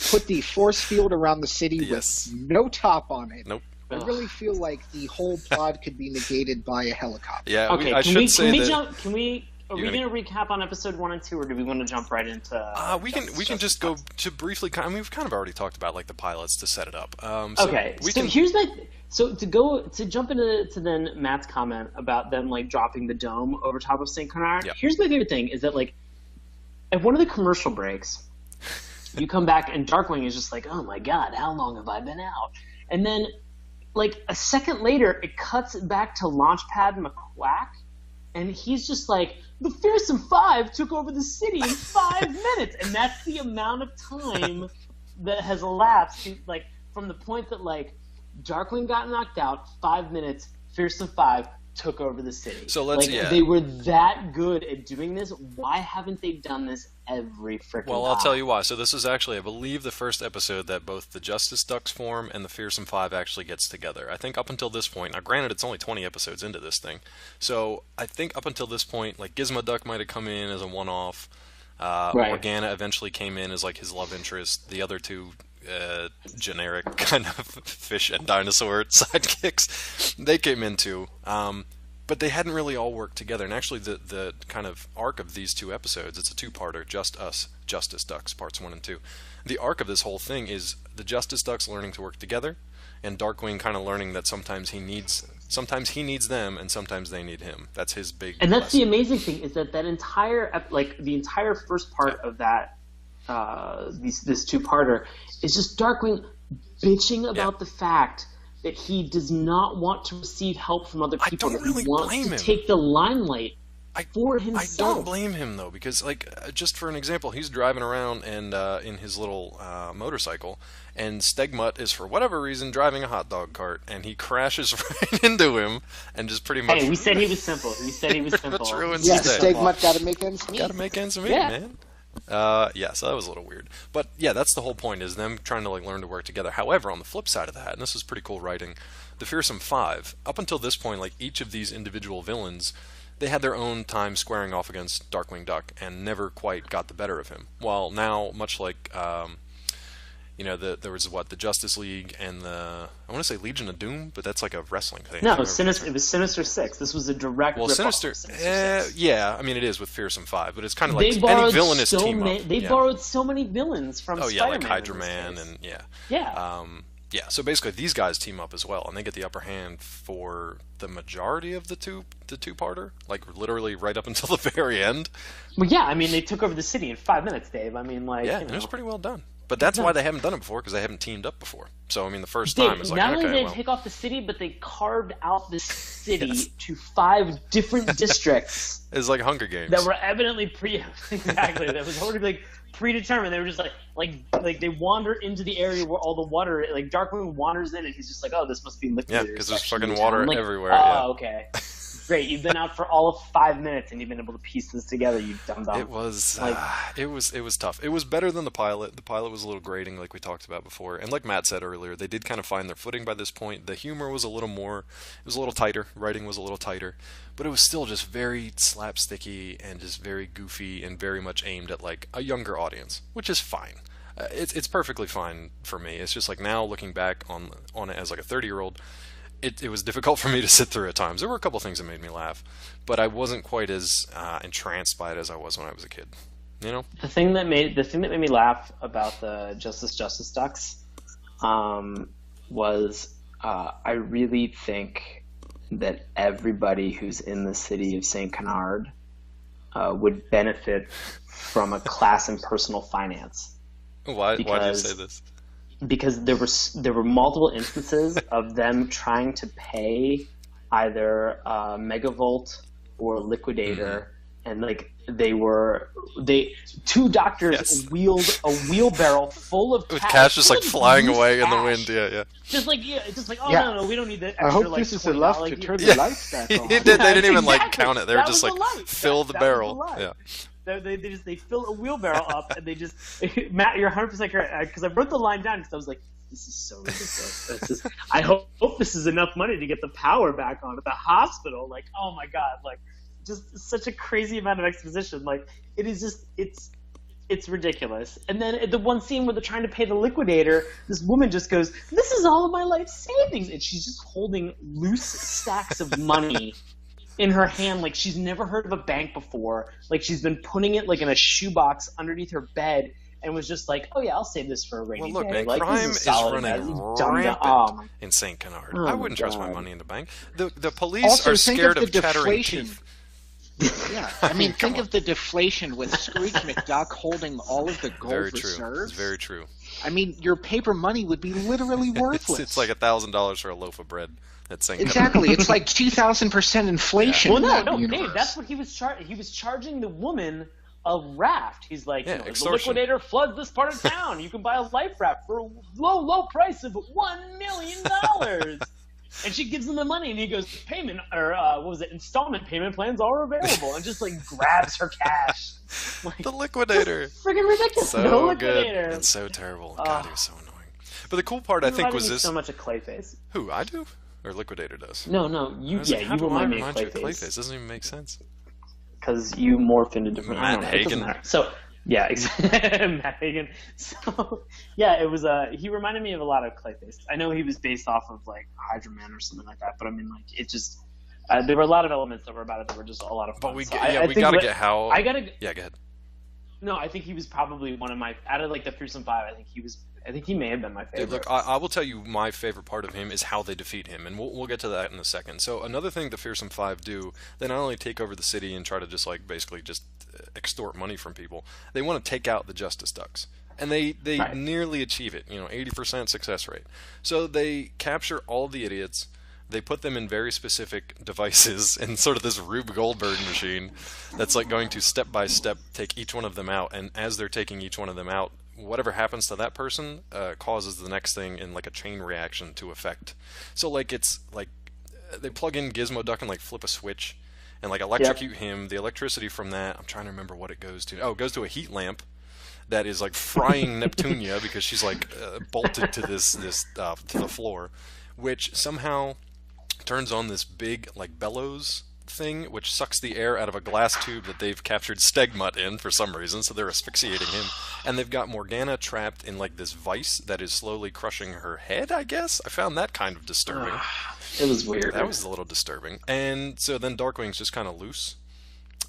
put the force field around the city with no top on it, I really feel like the whole plot could be negated by a helicopter. Yeah, okay. Are we going to recap on episode 1 and 2, or do we want to jump right into? We can just go to briefly. I mean, we've kind of already talked about like the pilots to set it up. To jump into then Matt's comment about them like dropping the dome over top of Saint Canard. Yep. Here's my favorite thing is that like at one of the commercial breaks, you come back and Darkwing is just like, oh my god, how long have I been out? And then like a second later, it cuts back to Launchpad McQuack, and he's just like, the Fearsome Five took over the city in 5 minutes, and that's the amount of time that has elapsed, like from the point that like Darkwing got knocked out, 5 minutes, Fearsome Five took over the city. So they were that good at doing this. Why haven't they done this every freaking time? I'll tell you why. So this is actually, I believe, the first episode that both the Justice Ducks form and the Fearsome Five actually gets together. I think up until this point, now granted it's only 20 episodes into this thing, so I think up until this point, like Gizmoduck might have come in as a one-off. Morgana eventually came in as like his love interest. The other two generic kind of fish and dinosaur sidekicks, they came in too. But they hadn't really all worked together. And actually the kind of arc of these two episodes, it's a two-parter, Just Us, Justice Ducks, parts 1 and 2. The arc of this whole thing is the Justice Ducks learning to work together, and Darkwing kind of learning that sometimes he needs them and sometimes they need him. That's his big And that's lesson. the amazing thing is that entire the entire first part of that this two-parter is just Darkwing bitching about the fact that he does not want to receive help from other people. I don't really he wants blame to him. take the limelight for I himself. don't blame him though, because like just for an example, he's driving around and in his little motorcycle, and Stegmutt is for whatever reason driving a hot dog cart, and he crashes right into him, and just pretty much. Hey, we said he was simple. We said he was pretty simple. much ruins Yeah, his day. Stegmutt got to make ends meet. Got to make ends meet, Yeah. man. Yeah, so that was a little weird, but yeah, that's the whole point, is them trying to like learn to work together. However, on the flip side of that, and this is pretty cool writing, the Fearsome Five, up until this point, like each of these individual villains, they had their own time squaring off against Darkwing Duck and never quite got the better of him. While now, much like there was the Justice League and I want to say Legion of Doom, but that's like a wrestling thing. No, it was Sinister Six. This was a direct rip-off Sinister. of Sinister Six. Yeah, I mean it is with Fearsome Five, but it's kind of like They any borrowed villainous team up. They borrowed so many villains from Oh yeah, Spider-Man. like Hydra in this Man case. and yeah. Yeah. Yeah, so basically these guys team up as well, and they get the upper hand for the majority of the two-parter, like literally right up until the very end. Well, yeah, I mean, they took over the city in 5 minutes, Dave. I mean, like, Yeah, you know. it was pretty well done. But that's why they haven't done it before, because they haven't teamed up before. So I mean, the first Dave, time it's like, not only okay, did well, they take off the city, but they carved out the city Yes. to 5 different districts it's like Hunger Games. that were evidently exactly that was already like predetermined. They were just like they wander into the area where all the water, like Darkwing wanders in, and he's just like, oh, this must be liquid. Yeah, because there's fucking water everywhere. Oh, Yeah. okay. Great, you've been out for all of 5 minutes and you've been able to piece this together, you dum-dum. It was Like- it was tough. It was better than the pilot. The pilot was a little grating, like we talked about before, and like Matt said earlier, they did kind of find their footing by this point. The humor was a little more, it was a little tighter. Writing was a little tighter, but it was still just very slapsticky and just very goofy and very much aimed at like a younger audience, which is fine. It's perfectly fine for me. It's just like now looking back on it as like a 30-year-old. It was difficult for me to sit through at times. There were a couple things that made me laugh, but I wasn't quite as entranced by it as I was when I was a kid. You know? The thing that made me laugh about the Justice Ducks was I really think that everybody who's in the city of Saint Canard would benefit from a class in personal finance. Why do you say this? Because there were multiple instances of them trying to pay either Megavolt or Liquidator, and like two doctors wheeled a wheelbarrow full of With cash, cash just full like of flying loose away in the cash. wind. Yeah. Just like oh Yeah. no, we don't need that extra. I hope like, this is $20, enough like, to turn Yeah. the lights back on. They didn't even like Exactly. count it. They were That just was like the light. fill the That was barrel. the light. Yeah. They fill a wheelbarrow up and they just Matt, you're 100% correct, because I wrote the line down because I was like, this is so ridiculous. I hope this is enough money to get the power back on at the hospital. Like, oh my god, like just such a crazy amount of exposition. Like it is just it's ridiculous. And then the one scene where they're trying to pay the Liquidator, this woman just goes, "This is all of my life savings," and she's just holding loose stacks of money in her hand, like she's never heard of a bank before. Like she's been putting it like in a shoebox underneath her bed, and was just like, "Oh yeah, I'll save this for a rainy Well, look, day." man, Like, crime this is solid, running man. rampant Oh, my- in St. Canard. Oh I my wouldn't trust my God. money in the bank. The police Also, are think scared of of the chattering deflation. teeth. Yeah, I mean, Come think on. of the deflation with Scrooge McDuck holding all of the gold Very true. reserves. It's very true. I mean, your paper money would be literally worthless. It's like $1,000 for a loaf of bread at St. Exactly. It's like 2,000% inflation. Well, in no, that no, universe. Dave, that's what he was charging. He was charging the woman a raft. He's like, Yeah, the extortion. Liquidator floods this part of town. You can buy a life raft for a low price of $1 million. And she gives him the money, and he goes, "Payment or what was it? Installment payment plans are available," and just like grabs her cash. Like, The Liquidator. freaking ridiculous. So No good Liquidator. and so terrible. God, he was so annoying. But the cool part, I You think, reminded was me this. so much of Clayface. Who, I do? Or Liquidator does? No, I you was like, how you do I remind me remind of you of Clayface? Clayface Doesn't even make sense. because you morph into different. I Matt don't know, it doesn't Hagen. matter. So yeah, exactly. Matt Hagen. So yeah, it was. He reminded me of a lot of Clayface. I know he was based off of like Hydra Man or something like that, but I mean, like it just. There were a lot of elements that were about it that were just a lot of fun. But we, So yeah, I we think gotta what- get how. I gotta. Yeah, go ahead. No, I think he was probably one of my out of like the Fearsome Five. I think he may have been my favorite. Dude, look, I will tell you my favorite part of him is how they defeat him, and we'll get to that in a second. So another thing the Fearsome Five do, they not only take over the city and try to just like basically just extort money from people, they want to take out the Justice Ducks. And they Right. nearly achieve it, 80% success rate. So they capture all the idiots, they put them in very specific devices in sort of this Rube Goldberg machine that's like going to step by step take each one of them out, and as they're taking each one of them out, whatever happens to that person causes the next thing in like a chain reaction to affect. So like it's like they plug in Gizmo Duck and like flip a switch and like electrocute him. The electricity from that, I'm trying to remember what it goes to. Oh, it goes to a heat lamp that is like frying Neptunia because she's like bolted to this to the floor, which somehow turns on this big like bellows thing, which sucks the air out of a glass tube that they've captured Stegmutt in for some reason, so they're asphyxiating him. And they've got Morgana trapped in like this vice that is slowly crushing her head, I guess. I found that kind of disturbing. It was weird. That was a little disturbing. And so then Darkwing's just kind of loose.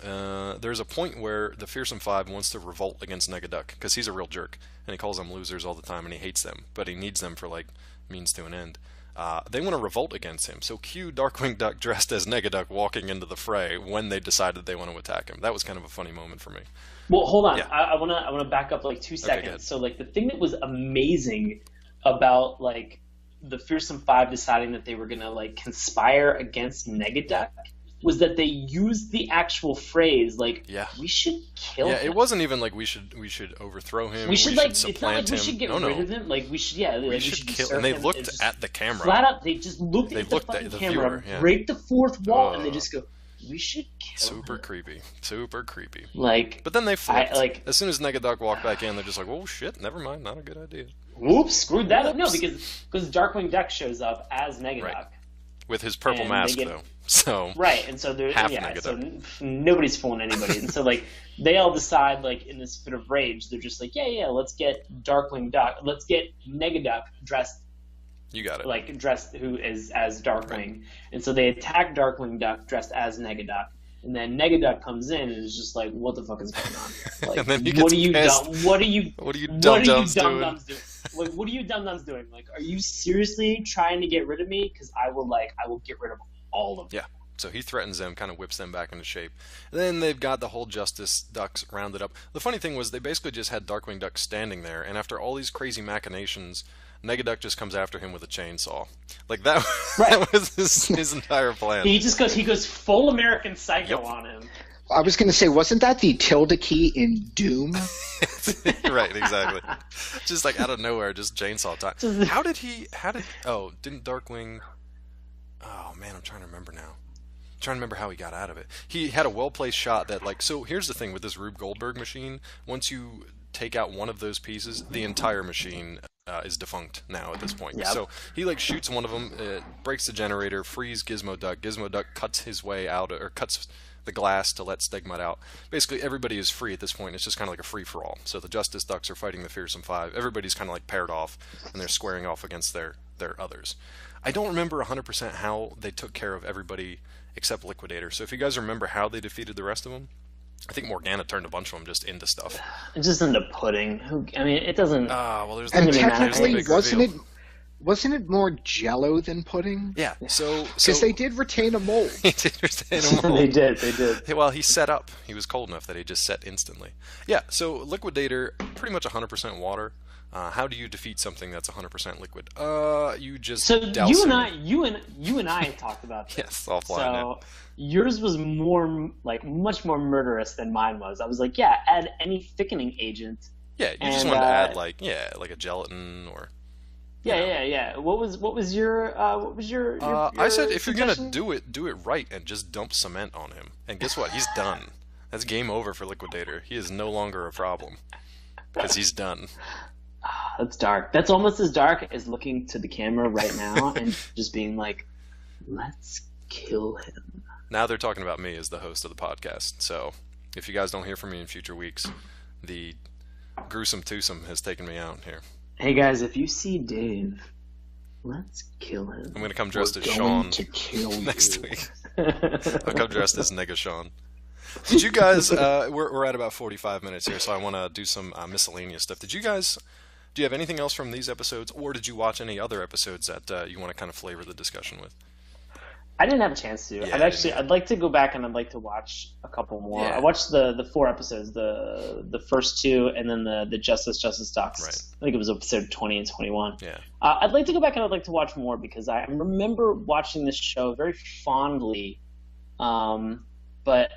There's a point where the Fearsome Five wants to revolt against Negaduck, because he's a real jerk, and he calls them losers all the time, and he hates them, but he needs them for like means to an end. They want to revolt against him, so cue Darkwing Duck dressed as Negaduck walking into the fray when they decided they want to attack him. That was kind of a funny moment for me. Well, hold on. Yeah. I wanna back up like 2 seconds. Okay, so like the thing that was amazing about like the Fearsome Five deciding that they were gonna like conspire against Negaduck was that they used the actual phrase like we should kill him. Yeah, it wasn't even like we should overthrow him. We should like supplant it's not like we should get rid of him. Like we should we should kill. And they looked at the camera. Flat out, they just looked at the fucking camera, viewer, break the fourth wall, and they just go, "We should kill him." Super creepy. Like, but then they flipped. As soon as Negaduck walked back in, they're just like, "Oh shit, never mind, not a good idea." Whoops, screwed that up. No, because Darkwing Duck shows up as Negaduck. Right. With his purple mask, though. So right, and so they're so nobody's fooling anybody, and so like they all decide like in this fit of rage, they're just like, let's get Darkwing Duck, let's get Negaduck dressed. You got it. Like dressed who is as Darkwing, right. And so they attack Darkwing Duck dressed as Negaduck, and then Negaduck comes in and is just like, what the fuck is going on here? Like, and then what are you dum-dums doing? Like, what are you dum-dums doing? Like, are you seriously trying to get rid of me? Because I will get rid of all of them. Yeah. So he threatens them, kind of whips them back into shape. And then they've got the whole Justice Ducks rounded up. The funny thing was they basically just had Darkwing Duck standing there, and after all these crazy machinations, Negaduck just comes after him with a chainsaw. Like that, that was his entire plan. He goes full American Psycho on him. I was going to say, wasn't that the tilde key in Doom? Right, exactly. Just like out of nowhere, just chainsaw time. Didn't Darkwing... Oh, man, I'm trying to remember now. I'm trying to remember how he got out of it. He had a well-placed shot that, like... So here's the thing with this Rube Goldberg machine. Once you take out one of those pieces, the entire machine is defunct now at this point. Yep. So he, like, shoots one of them, breaks the generator, frees Gizmo Duck. Gizmo Duck cuts his way out, or cuts the glass to let Stegmutt out. Basically, everybody is free at this point. It's just kind of like a free-for-all. So the Justice Ducks are fighting the Fearsome Five. Everybody's kind of like paired off, and they're squaring off against their others. I don't remember 100% how they took care of everybody except Liquidator. So if you guys remember how they defeated the rest of them, I think Morgana turned a bunch of them just into stuff. Just into pudding. I mean, it doesn't... there's and technically, wasn't it more Jello than pudding? Yeah, so because they did retain a mold. They did retain a mold. They did. Well, he set up. He was cold enough that he just set instantly. Yeah, so Liquidator, pretty much 100% water. How do you defeat something that's 100% liquid? You just douse you and I talked about this. Yes, offline. So yours was much more murderous than mine was. I was like, add any thickening agent. Yeah, you just wanted to add like a gelatin or. Yeah. What was your I said if you're gonna do it right and just dump cement on him. And guess what? He's done. That's game over for Liquidator. He is no longer a problem because he's done. That's dark. That's almost as dark as looking to the camera right now and just being like, "Let's kill him." Now they're talking about me as the host of the podcast. So if you guys don't hear from me in future weeks, the gruesome twosome has taken me out here. Hey guys, if you see Dave, let's kill him. I'm going to come dressed as Sean next week. I'll come dressed as Nega Sean. Did you guys, we're at about 45 minutes here, so I want to do some miscellaneous stuff. Do you have anything else from these episodes, or did you watch any other episodes that you want to kind of flavor the discussion with? I didn't have a chance to. Yeah, I'd like to go back and I'd like to watch a couple more. Yeah. I watched the 4 episodes, the first 2, and then the Justice Ducks. Right. I think it was episode 20 and 21. Yeah. I'd like to go back and I'd like to watch more because I remember watching this show very fondly. But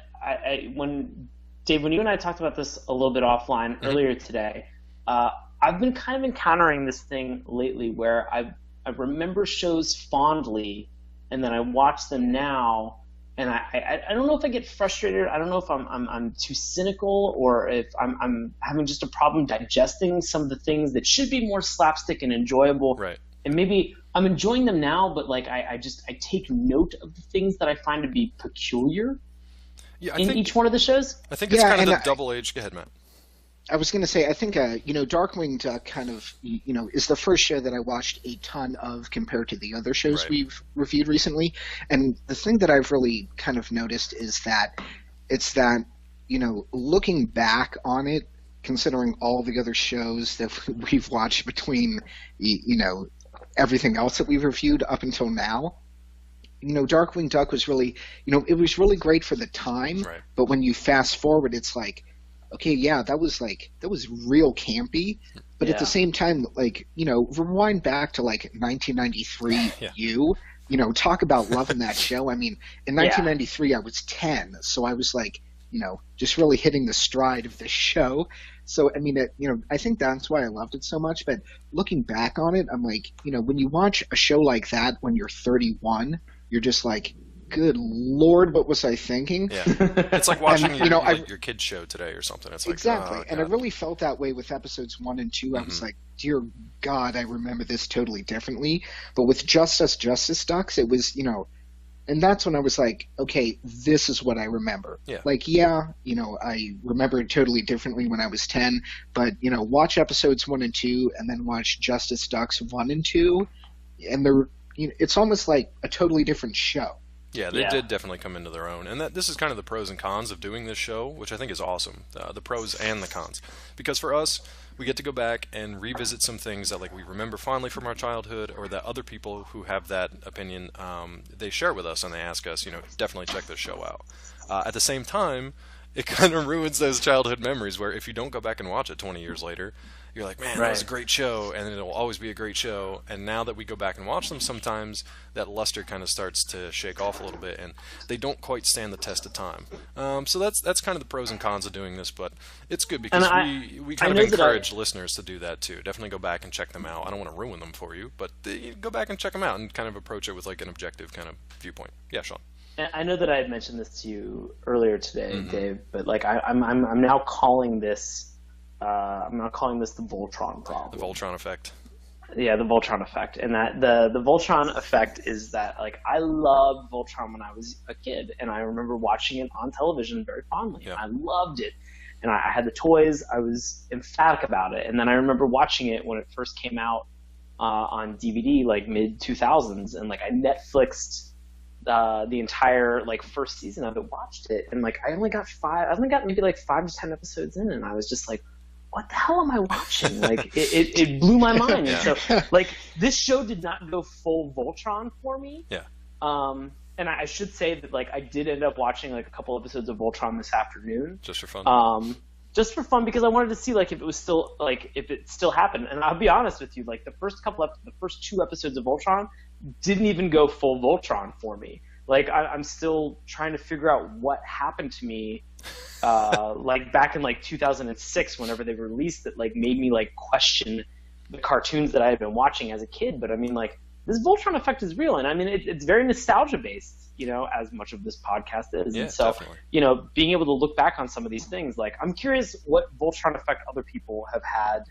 when Dave, when you and I talked about this a little bit offline earlier today, I've been kind of encountering this thing lately where I remember shows fondly, and then I watch them now, and I don't know if I get frustrated. I don't know if I'm too cynical, or if I'm having just a problem digesting some of the things that should be more slapstick and enjoyable. Right. And maybe I'm enjoying them now, but like I take note of the things that I find to be peculiar in each one of the shows. I think it's kind of the double-edged. Go ahead, Matt. I was going to say, I think, Darkwing Duck kind of, is the first show that I watched a ton of compared to the other shows we've reviewed recently. And the thing that I've really kind of noticed is that it's that, looking back on it, considering all the other shows that we've watched between, everything else that we've reviewed up until now, Darkwing Duck was really, it was really great for the time. Right. But when you fast forward, it's like, okay, yeah, that was real campy, but at the same time, rewind back to 1993, talk about loving that show. I mean, in 1993, I was 10, so I was just really hitting the stride of this show. So, I mean, I think that's why I loved it so much, but looking back on it, I'm like, when you watch a show like that when you're 31, you're just like, good Lord, what was I thinking? Yeah, it's like watching your kid's show today or something. It's like exactly, and I really felt that way with episodes 1 and 2. I was like, dear God, I remember this totally differently. But with Justice Ducks, it was and that's when I was like, okay, this is what I remember. Yeah. I remember it totally differently when I was 10. But watch episodes 1 and 2, and then watch Justice Ducks 1 and 2, and it's almost like a totally different show. Yeah, they did definitely come into their own. And this is kind of the pros and cons of doing this show, which I think is awesome, the pros and the cons. Because for us, we get to go back and revisit some things that we remember fondly from our childhood, or that other people who have that opinion, they share with us and they ask us, definitely check this show out. At the same time, it kind of ruins those childhood memories where if you don't go back and watch it 20 years later, you're like, man, that was a great show, and it'll always be a great show. And now that we go back and watch them, sometimes that luster kind of starts to shake off a little bit, and they don't quite stand the test of time. So that's kind of the pros and cons of doing this, but it's good because we kind of encourage listeners to do that too. Definitely go back and check them out. I don't want to ruin them for you, but go back and check them out and kind of approach it with an objective kind of viewpoint. Yeah, Sean. I know that I had mentioned this to you earlier today, Dave, but I'm now calling this. I'm not calling this the Voltron problem. The Voltron effect. Yeah, the Voltron effect, and that the Voltron effect is that I loved Voltron when I was a kid, and I remember watching it on television very fondly. Yeah. And I loved it, and I had the toys. I was emphatic about it, and then I remember watching it when it first came out on DVD, mid 2000s, and I Netflixed the entire first season of it, watched it, and I only got maybe 5 to 10 episodes in, and I was just like, what the hell am I watching? It blew my mind. Yeah. And so this show did not go full Voltron for me. Yeah. And I should say that I did end up watching a couple episodes of Voltron this afternoon. Just for fun. Just for fun, because I wanted to see if it was still if it still happened. And I'll be honest with you, the first 2 episodes of Voltron didn't even go full Voltron for me. I'm still trying to figure out what happened to me, back in 2006, whenever they released it, made me question the cartoons that I had been watching as a kid. But I mean, this Voltron effect is real, and I mean, it's very nostalgia based, as much of this podcast is. Yeah, and so, definitely. Being able to look back on some of these things, I'm curious what Voltron effect other people have had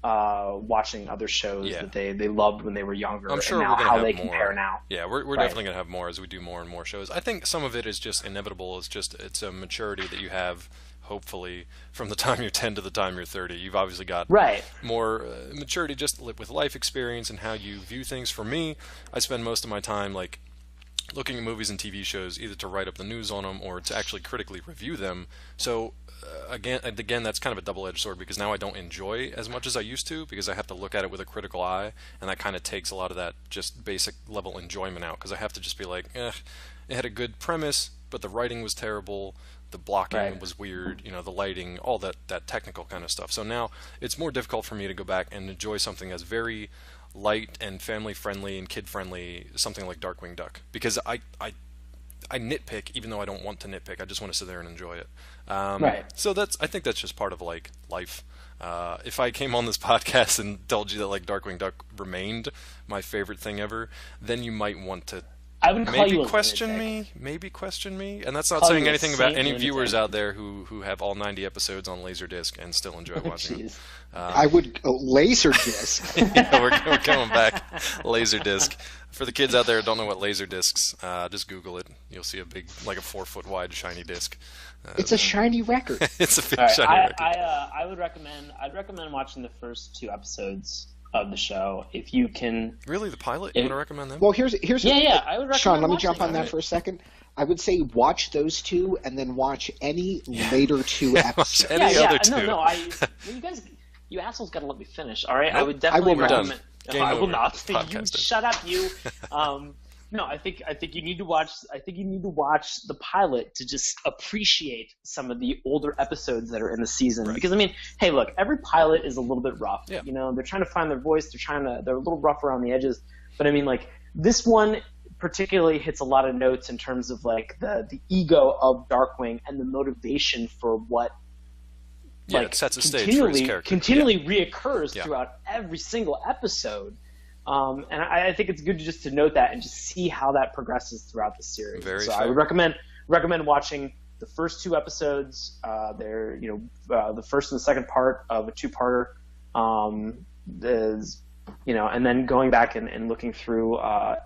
watching other shows that they loved when they were younger. I'm sure and we're now gonna how have they more. compare now. Yeah, we're definitely going to have more as we do more and more shows. I think some of it is just inevitable. It's a maturity that you have, hopefully, from the time you're 10 to the time you're 30. You've obviously got more maturity just with life experience and how you view things. For me, I spend most of my time looking at movies and TV shows either to write up the news on them or to actually critically review them. So again, that's kind of a double-edged sword because now I don't enjoy as much as I used to because I have to look at it with a critical eye, and that kind of takes a lot of that just basic level enjoyment out because I have to just be like, it had a good premise, but the writing was terrible, the blocking was weird, the lighting, all that technical kind of stuff. So now it's more difficult for me to go back and enjoy something that's very light and family-friendly and kid-friendly, something like Darkwing Duck, because I nitpick even though I don't want to nitpick. I just want to sit there and enjoy it. So I think that's just part of like life. If I came on this podcast and told you that like Darkwing Duck remained my favorite thing ever, then you might want to I would call maybe question me, and that's not saying anything about any viewers out there who have all 90 episodes on Laserdisc and still enjoy watching it. I would Laserdisc. Yeah, we're going back Laserdisc. For the kids out there who don't know what Laserdiscs, just Google it. You'll see a big, like a 4-foot wide shiny disc. It's a shiny record. It's a big shiny record. I'd recommend watching the first 2 episodes of the show if you can. Really, the pilot? You want to recommend them? Well, here's I would recommend. Sean, let me jump on that for a second. I would say watch those 2 and then watch any later 2 episodes. Any other 2. No, you assholes got to let me finish. All right, nope, I would definitely recommend. I will not. You shut up, you. No, I think you need to watch. I think you need to watch the pilot to just appreciate some of the older episodes that are in the season. Right. Because I mean, hey, look, every pilot is a little bit rough. Yeah. They're trying to find their voice. They're a little rough around the edges. But I mean, like this one particularly hits a lot of notes in terms of like the ego of Darkwing and the motivation for what. Yeah, it sets a stage for his character. Continually reoccurs throughout every single episode. And I think it's good just to note that and just see how that progresses throughout the series. I would recommend recommend the first 2 episodes. They're the first and the second part of a 2-parter. And then going back and looking through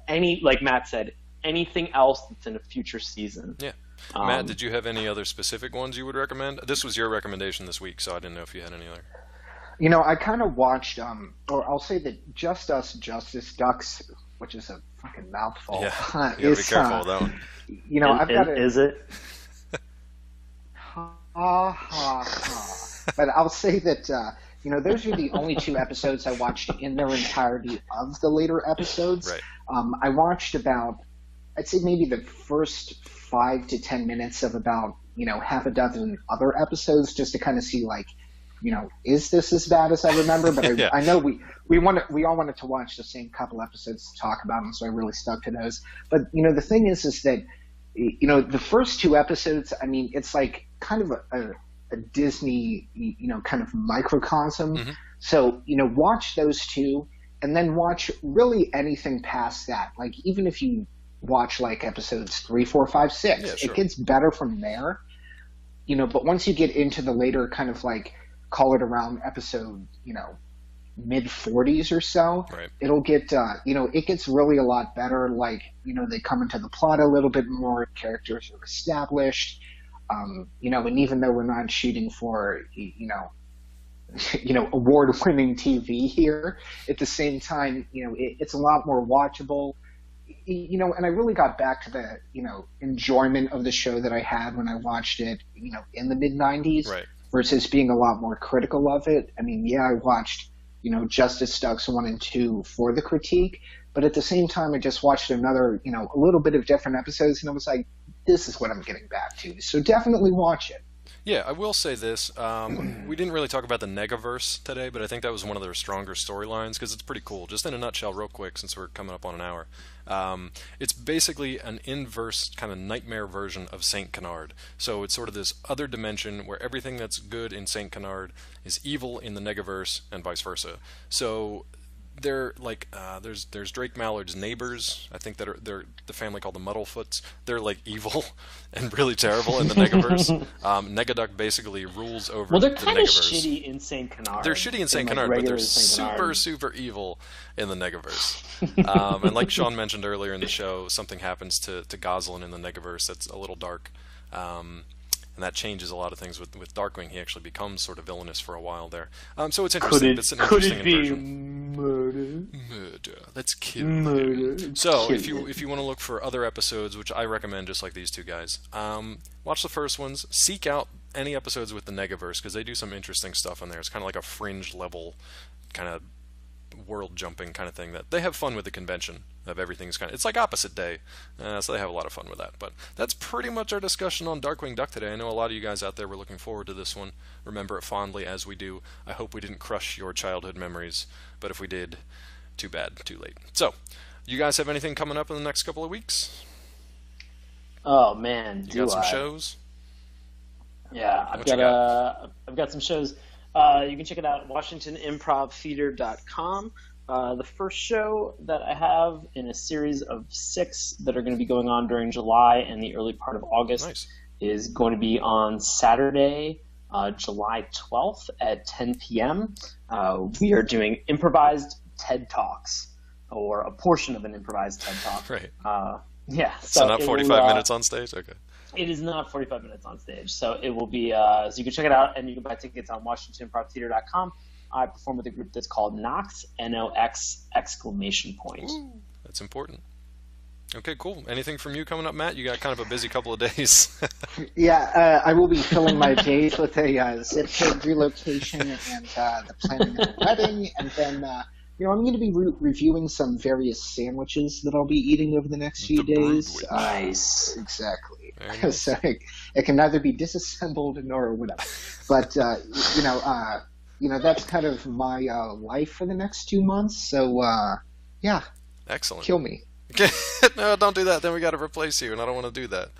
any, like Matt said, anything else that's in a future season. Yeah. Matt, did you have any other specific ones you would recommend? This was your recommendation this week, so I didn't know if you had any other. I kind of watched, or I'll say that Just Us Justice Ducks, which is a fucking mouthful. Yeah, you gotta be careful with that one. I've got it. Is it? Ha ha ha. But I'll say that, those are the only 2 episodes I watched in their entirety of the later episodes. Right. I watched about, I'd say maybe the first 5 to 10 minutes of about, half a dozen other episodes just to kind of see like, is this as bad as I remember? But I know we all wanted to watch the same couple episodes to talk about them, so I really stuck to those. But the thing is that the first 2 episodes, I mean, it's like kind of a Disney kind of microcosm. Mm-hmm. So watch those 2, and then watch really anything past that. Like even if you watch like episodes 3, 4, 5, 6, it gets better from there. But once you get into the later kind of like, call it around episode, mid 40s or so, it'll get, it gets really a lot better. Like, they come into the plot a little bit more, characters are established, and even though we're not shooting for, award-winning TV here, at the same time, it's a lot more watchable. And I really got back to the, enjoyment of the show that I had when I watched it, in the mid-90s. Right. Versus being a lot more critical of it. I mean, I watched, Justice Ducks 1 and 2 for the critique, but at the same time, I just watched another, a little bit of different episodes, and I was like, this is what I'm getting back to. So definitely watch it. Yeah, I will say this. We didn't really talk about the Negaverse today, but I think that was one of their stronger storylines because it's pretty cool. Just in a nutshell, real quick, since we're coming up on an hour. It's basically an inverse kind of nightmare version of Saint Canard. So it's sort of this other dimension where everything that's good in Saint Canard is evil in the Negaverse and vice versa. So they're like there's Drake Mallard's neighbors. I think they're the family called the Muddlefoots. They're like evil and really terrible in the Negaverse. Negaduck basically rules over. Well, they're the kind of Negaverse. shitty in Saint Canard. They're shitty in Saint Canard, but they're super evil in the Negaverse. And like Sean mentioned earlier in the show, something happens to Goslin in the Negaverse that's a little dark. And that changes a lot of things with Darkwing. He actually becomes sort of villainous for a while there. So it's interesting. Could it be murder? Let's kill him. So if you want to look for other episodes, which I recommend, just like these 2 guys, watch the first ones. Seek out any episodes with the Negaverse, because they do some interesting stuff in there. It's kind of like a fringe level kind of world jumping kind of thing that they have fun with. The convention of everything's kind of, it's like opposite day, so they have a lot of fun with that. But that's pretty much our discussion on Darkwing Duck today. I know a lot of you guys out there were looking forward to this one, remember it fondly as we do. I hope we didn't crush your childhood memories, but if we did, too bad, too late. So you guys have anything coming up in the next couple of weeks? Oh man, you got some shows? Yeah, I've got some shows. You can check it out at WashingtonImprovTheater.com. The first show that I have in a series of 6 that are going to be going on during July and the early part of August is going to be on Saturday, July 12th at 10 p.m. We are doing improvised TED Talks, or a portion of an improvised TED Talk. Right. Yeah. So not 45 minutes on stage? Okay. It is not 45 minutes on stage, so it will be. So you can check it out, and you can buy tickets on WashingtonImprovTheater.com. I perform with a group that's called Nox, N-O-X, exclamation point. Ooh, that's important. Okay, cool. Anything from you coming up, Matt? You got kind of a busy couple of days. Yeah, I will be filling my days with a zip code relocation and the planning of a wedding, and then I'm going to be reviewing some various sandwiches that I'll be eating over the next few days. Nice. Exactly. Nice. So it can neither be disassembled nor whatever. But, that's kind of my life for the next 2 months. So, yeah. Excellent. Kill me. Okay. No, don't do that. Then we got to replace you, and I don't want to do that.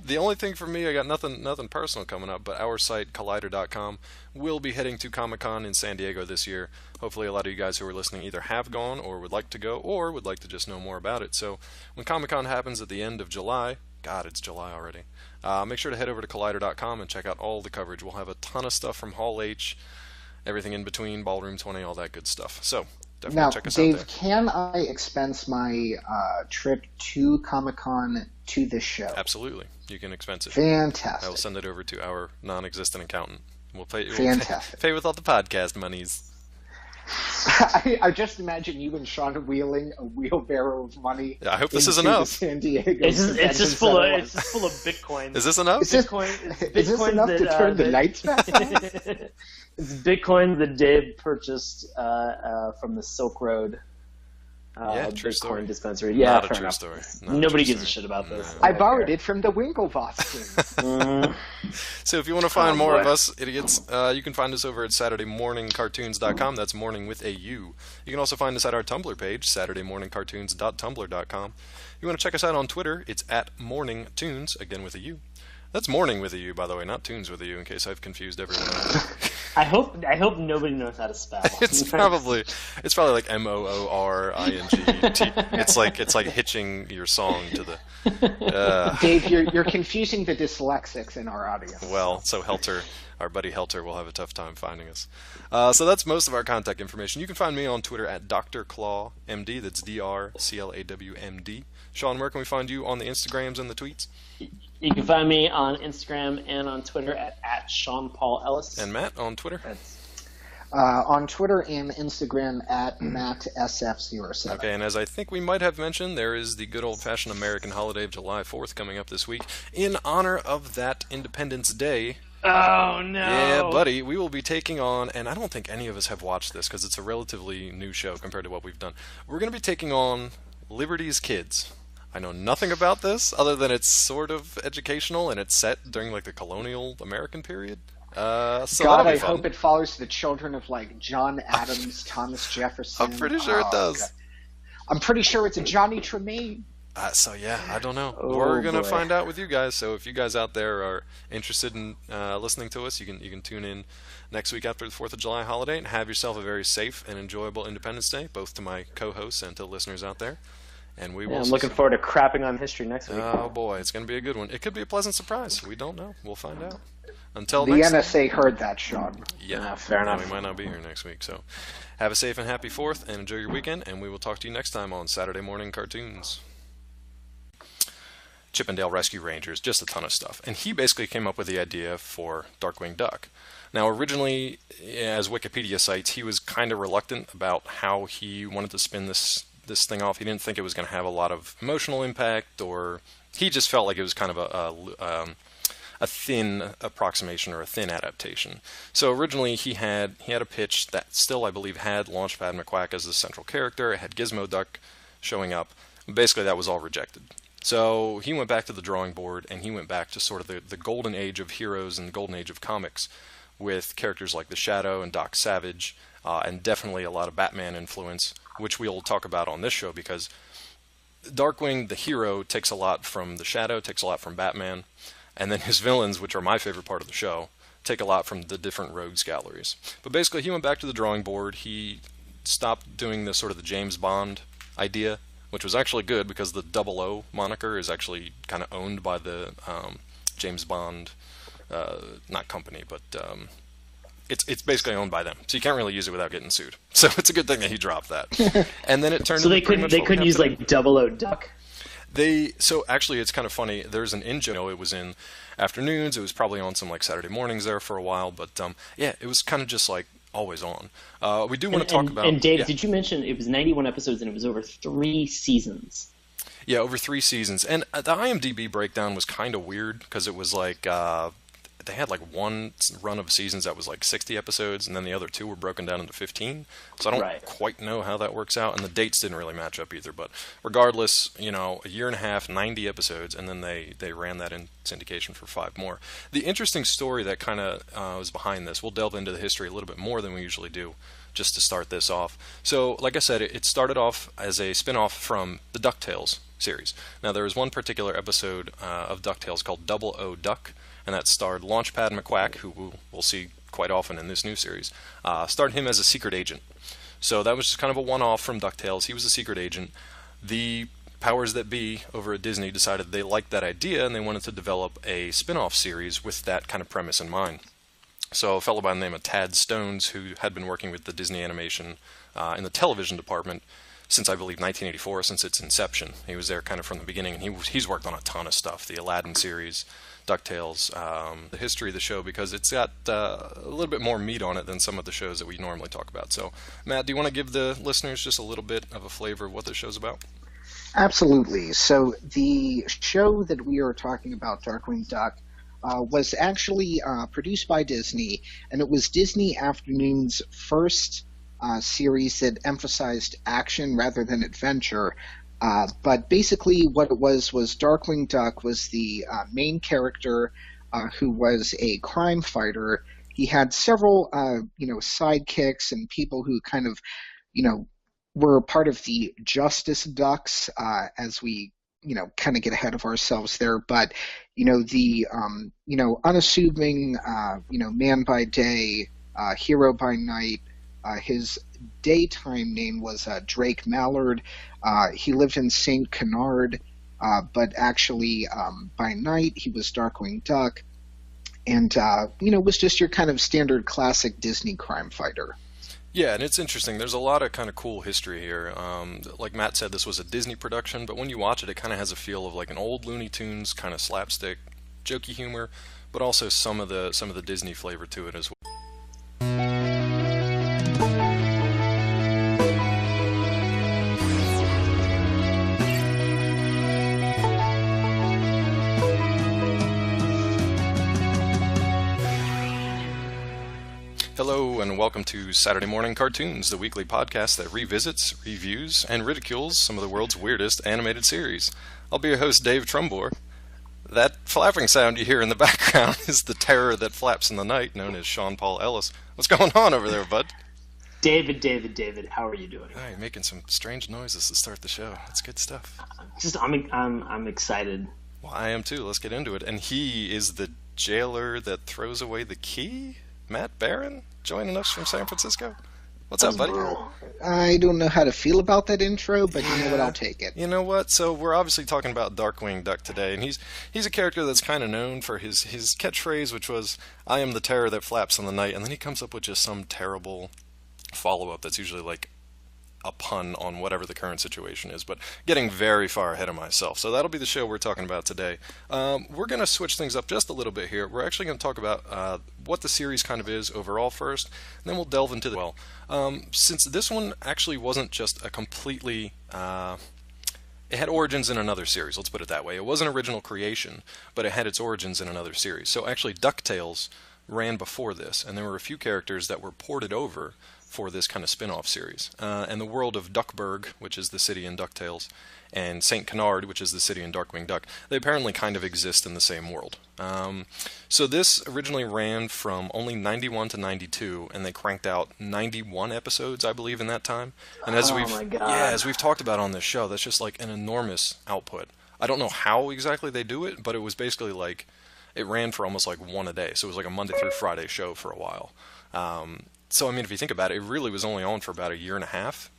The only thing for me, I got nothing personal coming up, but our site, Collider.com, will be heading to Comic-Con in San Diego this year. Hopefully a lot of you guys who are listening either have gone or would like to go or would like to just know more about it. So when Comic-Con happens at the end of July, God, it's July already, make sure to head over to Collider.com and check out all the coverage. We'll have a ton of stuff from Hall H, everything in between, Ballroom 20, all that good stuff. So definitely check us out there. Dave, can I expense my trip to Comic-Con to this show? Absolutely. You can expense it. Fantastic. I will send it over to our non-existent accountant. We'll pay Fantastic. with all the podcast monies. I just imagine you and Sean wheeling a wheelbarrow of money. Yeah, I hope this is enough. San Diego. It's just full of Bitcoin. Is this enough? Is this enough to turn the lights back on? It's Bitcoin that Dave purchased from the Silk Road true Bitcoin story. dispensary. Yeah, Not a fair true enough. story. Nobody gives a shit about this. I borrowed it from the Winklevoss. So if you want to find more of us idiots, you can find us over at SaturdayMorningCartoons.com. That's morning with a U. You can also find us at our Tumblr page, SaturdayMorningCartoons.tumblr.com. You want to check us out on Twitter, it's at MorningTunes, again with a U. That's morning with a U, by the way, not tunes with a U, in case I've confused everyone. I hope nobody knows how to spell. It's probably like MOORING. It's like hitching your song to the. Dave, you're confusing the dyslexics in our audience. Well, so Helter, our buddy Helter, will have a tough time finding us. So that's most of our contact information. You can find me on Twitter at Dr. Claw MD. That's DrClawMD. Sean, where can we find you on the Instagrams and the tweets? You can find me on Instagram and on Twitter at Sean Paul Ellis. And Matt on Twitter? On Twitter and Instagram at MattSF07. Okay, and as I think we might have mentioned, there is the good old-fashioned American holiday of July 4th coming up this week. In honor of that Independence Day. Oh, no. Yeah, buddy, we will be taking on, and I don't think any of us have watched this because it's a relatively new show compared to what we've done. We're going to be taking on Liberty's Kids. I know nothing about this other than it's sort of educational and it's set during like the colonial American period. So God, I hope it follows the children of like John Adams, Thomas Jefferson. I'm pretty sure it does. God. I'm pretty sure it's a Johnny Tremaine. So yeah, I don't know. We're gonna find out with you guys. So if you guys out there are interested in listening to us, you can tune in next week after the 4th of July holiday and have yourself a very safe and enjoyable Independence Day, both to my co-hosts and to listeners out there. And we will. I'm looking forward to crapping on history next week. Oh boy, it's going to be a good one. It could be a pleasant surprise. We don't know. We'll find out. Until the next NSA heard that, Sean. Yeah, fair enough. We might not be here next week. So have a safe and happy 4th, and enjoy your weekend. And we will talk to you next time on Saturday Morning Cartoons. Chippendale Rescue Rangers, just a ton of stuff. And he basically came up with the idea for Darkwing Duck. Now, originally, as Wikipedia cites, he was kind of reluctant about how he wanted to spin this thing off. He didn't think it was going to have a lot of emotional impact, or he just felt like it was kind of a thin approximation or a thin adaptation. So originally he had a pitch that still, I believe, had Launchpad McQuack as the central character. It had Gizmo Duck showing up. Basically, that was all rejected. So he went back to the drawing board, and he went back to sort of the golden age of heroes and the golden age of comics, with characters like the Shadow and Doc Savage, and definitely a lot of Batman influence, which we'll talk about on this show, because Darkwing, the hero, takes a lot from the Shadow, takes a lot from Batman, and then his villains, which are my favorite part of the show, take a lot from the different rogues galleries. But basically, he went back to the drawing board. He stopped doing the sort of the James Bond idea, which was actually good because the 00 moniker is actually kind of owned by the James Bond, not company, but it's basically owned by them. So you can't really use it without getting sued. So it's a good thing that he dropped that. And then it turned. So they couldn't use like 00 Duck. So actually, it's kind of funny. There's an it was in afternoons. It was probably on some like Saturday mornings there for a while, but yeah, it was kind of just like always on. We do want to talk about. And Dave, did you mention it was 91 episodes and it was over 3 seasons? Yeah, over 3 seasons. And the IMDb breakdown was kind of weird because it was like they had like one run of seasons that was like 60 episodes, and then the other 2 were broken down into 15. So I don't quite know how that works out, and the dates didn't really match up either. But regardless, a year and a half, 90 episodes, and then they ran that in syndication for 5 more. The interesting story that kind of was behind this, we'll delve into the history a little bit more than we usually do, just to start this off. So, like I said, it started off as a spin-off from the DuckTales series. Now, there was one particular episode of DuckTales called 00 Duck, and that starred Launchpad McQuack, who we'll see quite often in this new series. Starred him as a secret agent. So that was just kind of a one-off from DuckTales. He was a secret agent. The powers that be over at Disney decided they liked that idea, and they wanted to develop a spin-off series with that kind of premise in mind. So a fellow by the name of Tad Stones, who had been working with the Disney Animation in the television department since, I believe, 1984, since its inception. He was there kind of from the beginning, and he's worked on a ton of stuff. The Aladdin series, DuckTales, the history of the show, because it's got a little bit more meat on it than some of the shows that we normally talk about. So, Matt, do you want to give the listeners just a little bit of a flavor of what the show's about? Absolutely. So the show that we are talking about, Darkwing Duck, was actually produced by Disney, and it was Disney Afternoon's first series that emphasized action rather than adventure. But basically what it was Darkwing Duck was the main character who was a crime fighter. He had several, sidekicks and people who kind of, were part of the Justice Ducks, as we, kind of get ahead of ourselves there. But, the, unassuming, man by day, hero by night. His daytime name was Drake Mallard. He lived in St. Canard, but actually by night he was Darkwing Duck, and was just your kind of standard classic Disney crime fighter. Yeah, and it's interesting. There's a lot of kind of cool history here. Like Matt said, this was a Disney production, but when you watch it, it kind of has a feel of like an old Looney Tunes kind of slapstick, jokey humor, but also some of the Disney flavor to it as well. Hello, and welcome to Saturday Morning Cartoons, the weekly podcast that revisits, reviews, and ridicules some of the world's weirdest animated series. I'll be your host, Dave Trumbore. That flapping sound you hear in the background is the terror that flaps in the night, known as Sean Paul Ellis. What's going on over there, bud? David, how are you doing? Oh, you're making some strange noises to start the show. That's good stuff. I'm excited. Well, I am too. Let's get into it. And he is the jailer that throws away the key? Matt Barron, joining us from San Francisco. What's up, buddy? I don't know how to feel about that intro, but you know what, I'll take it. You know what? So we're obviously talking about Darkwing Duck today, and he's a character that's kind of known for his catchphrase, which was, "I am the terror that flaps in the night," and then he comes up with just some terrible follow-up that's usually like a pun on whatever the current situation is, but getting very far ahead of myself. So that'll be the show we're talking about today. We're going to switch things up just a little bit here. We're actually going to talk about what the series kind of is overall first, and then we'll delve into since this one actually wasn't just a completely it had origins in another series. Let's put it that way. It was an original creation, but it had its origins in another series. So actually, DuckTales ran before this, and there were a few characters that were ported over for this kind of spin-off series. And the world of Duckburg, which is the city in DuckTales, and St. Canard, which is the city in Darkwing Duck, they apparently kind of exist in the same world. So this originally ran from only 91 to 92, and they cranked out 91 episodes, I believe, in that time. And as as we've talked about on this show, that's just like an enormous output. I don't know how exactly they do it, but it was basically like it ran for almost like one a day. So it was like a Monday through Friday show for a while. So I mean, if you think about it, it really was only on for about a year and a half.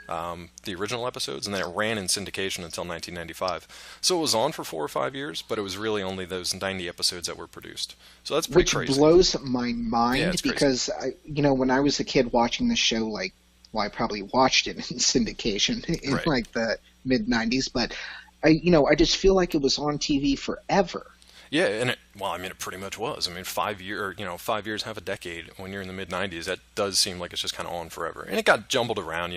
The original episodes, and then it ran in syndication until 1995. So it was on for 4 or 5 years, but it was really only those 90 episodes that were produced. So that's pretty crazy. Which blows my mind because, when I was a kid watching the show, I probably watched it in syndication in like the mid-90s, but I just feel like it was on TV forever. Yeah, and it pretty much was. 5 years, half a decade when you're in the mid-90s, that does seem like it's just kind of on forever. And it got jumbled around,